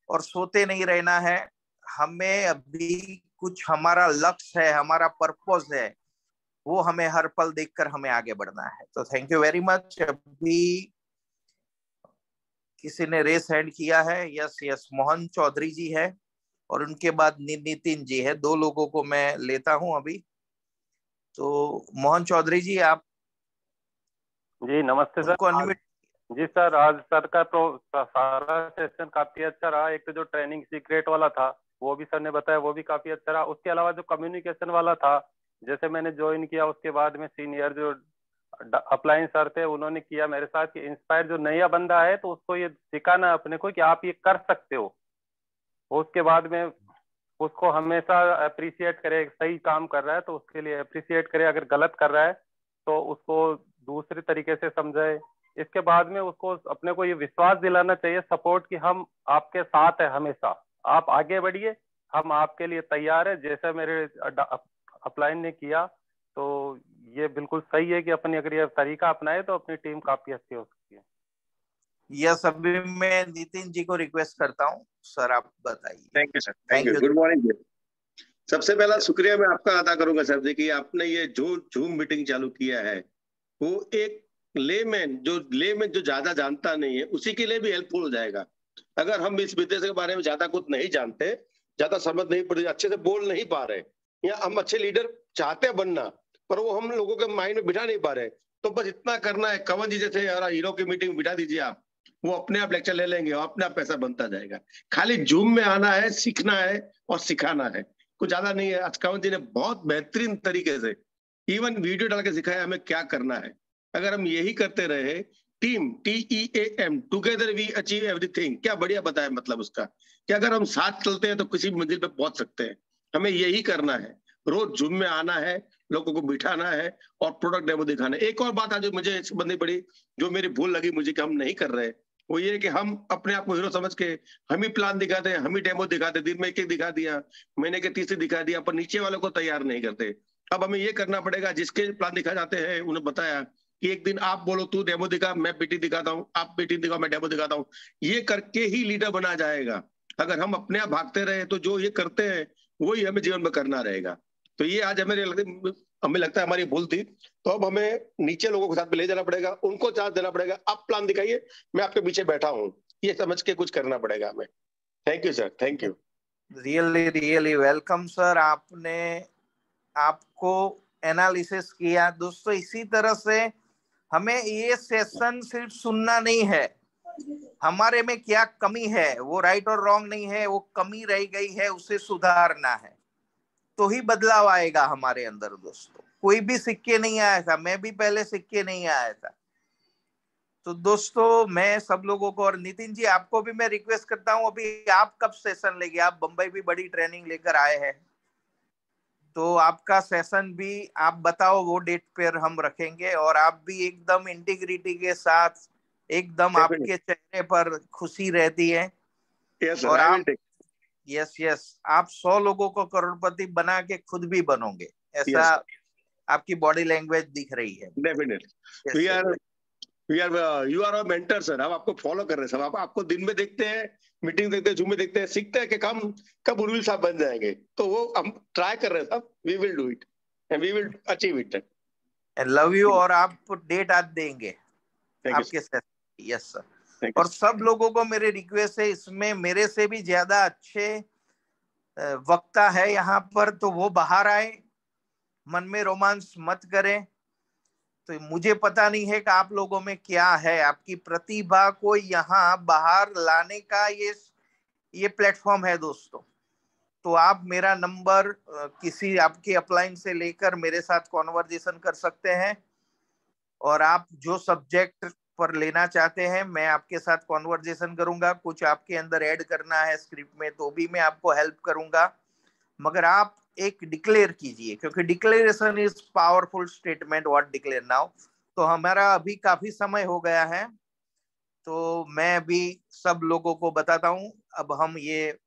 और सोते नहीं रहना है। हमें अभी कुछ हमारा लक्ष्य है, हमारा पर्पस है, वो हमें हर पल देखकर हमें आगे बढ़ना है। तो थैंक यू वेरी मच। अभी किसी ने रेस हैंड किया है, यस यस, मोहन चौधरी जी है और उनके बाद नितिन जी है, 2 लोगों को मैं लेता हूं अभी। तो मोहन चौधरी जी आप जी नमस्ते सर। जी सर, आज सर का सारा सेशन काफी अच्छा रहा। एक तो जो ट्रेनिंग सीक्रेट वाला था वो भी सर ने बताया, वो भी काफी अच्छा रहा। उसके अलावा जो कम्युनिकेशन वाला था, जैसे मैंने ज्वाइन किया उसके बाद में सीनियर जो अपलाइन सर थे उन्होंने किया मेरे साथ कि इंस्पायर जो नया बंदा है तो उसको ये सिखाना अपने को कि आप ये कर सकते हो। उसके बाद में उसको हमेशा अप्रिशिएट करे, सही काम कर रहा है तो उसके लिए अप्रिशिएट करे, अगर गलत कर रहा है तो उसको दूसरे तरीके से समझाए। इसके बाद में उसको अपने को ये विश्वास दिलाना चाहिए, सपोर्ट, कि हम आपके साथ है हमेशा, आप आगे बढ़िए, हम आपके लिए तैयार है। जैसे मेरे अपलाइन ने किया तो ये बिल्कुल सही है कि अपनी अगर ये तरीका अपनाए तो अपनी टीम काफी अच्छी हो सकती है। यस, अभी मैं नितिन जी को रिक्वेस्ट करता हूँ, सर आप बताइए। Thank you sir, thank you, good morning. सबसे पहला शुक्रिया मैं आपका अदा करूंगा सर, देखिए आपने ये जो जूम मीटिंग चालू किया है वो एक लेमैन जो ज्यादा जानता नहीं है उसी के लिए भी हेल्पफुल हो जाएगा। अगर हम इस विषय के बारे में ज्यादा कुछ नहीं जानते, ज्यादा समझ नहीं पड़ती, अच्छे से बोल नहीं पा रहे, या हम अच्छे लीडर चाहते बनना पर वो हम लोगों के माइंड में बिठा नहीं पा रहे, तो बस इतना करना है, कंवर जी जैसे यार हीरो की मीटिंग बिठा दीजिए आप, वो अपने आप लेक्चर ले लेंगे और अपने आप पैसा बनता जाएगा। खाली जूम में आना है, सीखना है और सिखाना है, कुछ ज्यादा नहीं है। आज कंवर जी ने बहुत बेहतरीन तरीके से इवन वीडियो डाल के सिखाया हमें क्या करना है। अगर हम यही करते रहे team, TEAM, together we achieve everything. क्या बढ़िया बताया मतलब उसका कि अगर हम साथ चलते हैं तो किसी मंजिल पे पहुंच सकते हैं। हमें यही करना है, रोज जूम में आना है, लोगों को बिठाना है और प्रोडक्ट डेमो दिखाना है। एक और बात आज मुझे बंदी पड़ी जो मेरी भूल लगी मुझे कि हम नहीं कर रहे, वो ये कि हम अपने आप को हीरो समझ के हम ही प्लान दिखाते हैं, हम ही डेमो दिखाते हैं, दिन में एक दिखा दिया, महीने के 30 दिखा दिया, पर नीचे वालों को तैयार नहीं करते। अब हमें ये करना पड़ेगा, जिसके प्लान दिखाए जाते हैं उन्हें बताया कि एक दिन आप बोलो तू डेमो दिखा, मैं पीटी दिखाता हूँ, आप पीटी दिखाओ, मैं डेमो दिखाता हूँ। ये करके ही लीडर बना जाएगा। अगर हम अपने आप भागते रहे तो जो ये करते हैं वही हमें जीवन में करना रहेगा। तो ये आज हमें लगता है हमारी भूल थी। तो अब हमें नीचे लोगों के साथ में ले जाना पड़ेगा, उनको चांस देना पड़ेगा। आप प्लान दिखाइए, मैं आपके पीछे बैठा हूँ, ये समझ के कुछ करना पड़ेगा हमें। Thank you sir, thank you. Really really welcome sir, आपको एनालिसिस किया। दोस्तों इसी तरह से हमें ये सेशन सिर्फ सुनना नहीं है, हमारे में क्या कमी है, वो राइट और रॉन्ग नहीं है, वो कमी रह गई है उसे सुधारना है, तो ही बदलाव आएगा हमारे अंदर। दोस्तों कोई भी सिक्के नहीं आया था, मैं भी पहले सिक्के नहीं आया था। तो दोस्तों मैं सब लोगों को, और नितिन जी आपको भी मैं रिक्वेस्ट करता हूं, अभी आप कब सेशन लेंगे? आप बंबई भी बड़ी ट्रेनिंग लेकर आए हैं, तो आपका सेशन भी आप बताओ, वो डेट पर हम रखेंगे। और आप भी एकदम इंटीग्रिटी के साथ, एकदम आपके चेहरे पर खुशी रहती है। और आप यस आप 100 लोगों को करोड़पति बना के खुद भी बनोगे, ऐसा आपकी बॉडी लैंग्वेज दिख रही है। Definitely you are a mentor sir. हम आपको फॉलो कर रहे हैं सब। आपको दिन में देखते हैं, मीटिंग देखते हैं, जूम में देखते हैं, सीखते हैं कि हम कब उर्विल साहब बन जाएंगे। तो वो हम ट्राई कर रहे हैं सब। We will do it and we will achieve it. And love you. और आप डेट आज देंगे आपके साथ? Yes sir. और सब लोगों को मेरी रिक्वेस्ट है, इसमें मेरे से भी ज्यादा अच्छे वक्ता है यहाँ पर, तो वो बाहर आए, मन में रोमांस मत करें। तो मुझे पता नहीं है कि आप लोगों में क्या है, आपकी प्रतिभा को यहाँ बाहर लाने का ये प्लेटफॉर्म है दोस्तों। तो आप मेरा नंबर किसी आपके अपलाइन से लेकर मेरे साथ कॉन्वर्जेशन कर सकते हैं, और आप जो सब्जेक्ट पर लेना चाहते हैं मैं आपके साथ कॉन्वर्जेशन करूंगा। कुछ आपके अंदर ऐड करना है स्क्रिप्ट में तो भी मैं आपको हेल्प करूंगा, मगर आप एक डिक्लेयर कीजिए, क्योंकि declaration is powerful statement. What declare now. तो हमारा अभी काफी समय हो गया है, तो मैं अभी सब लोगों को बताता हूं। अब हम ये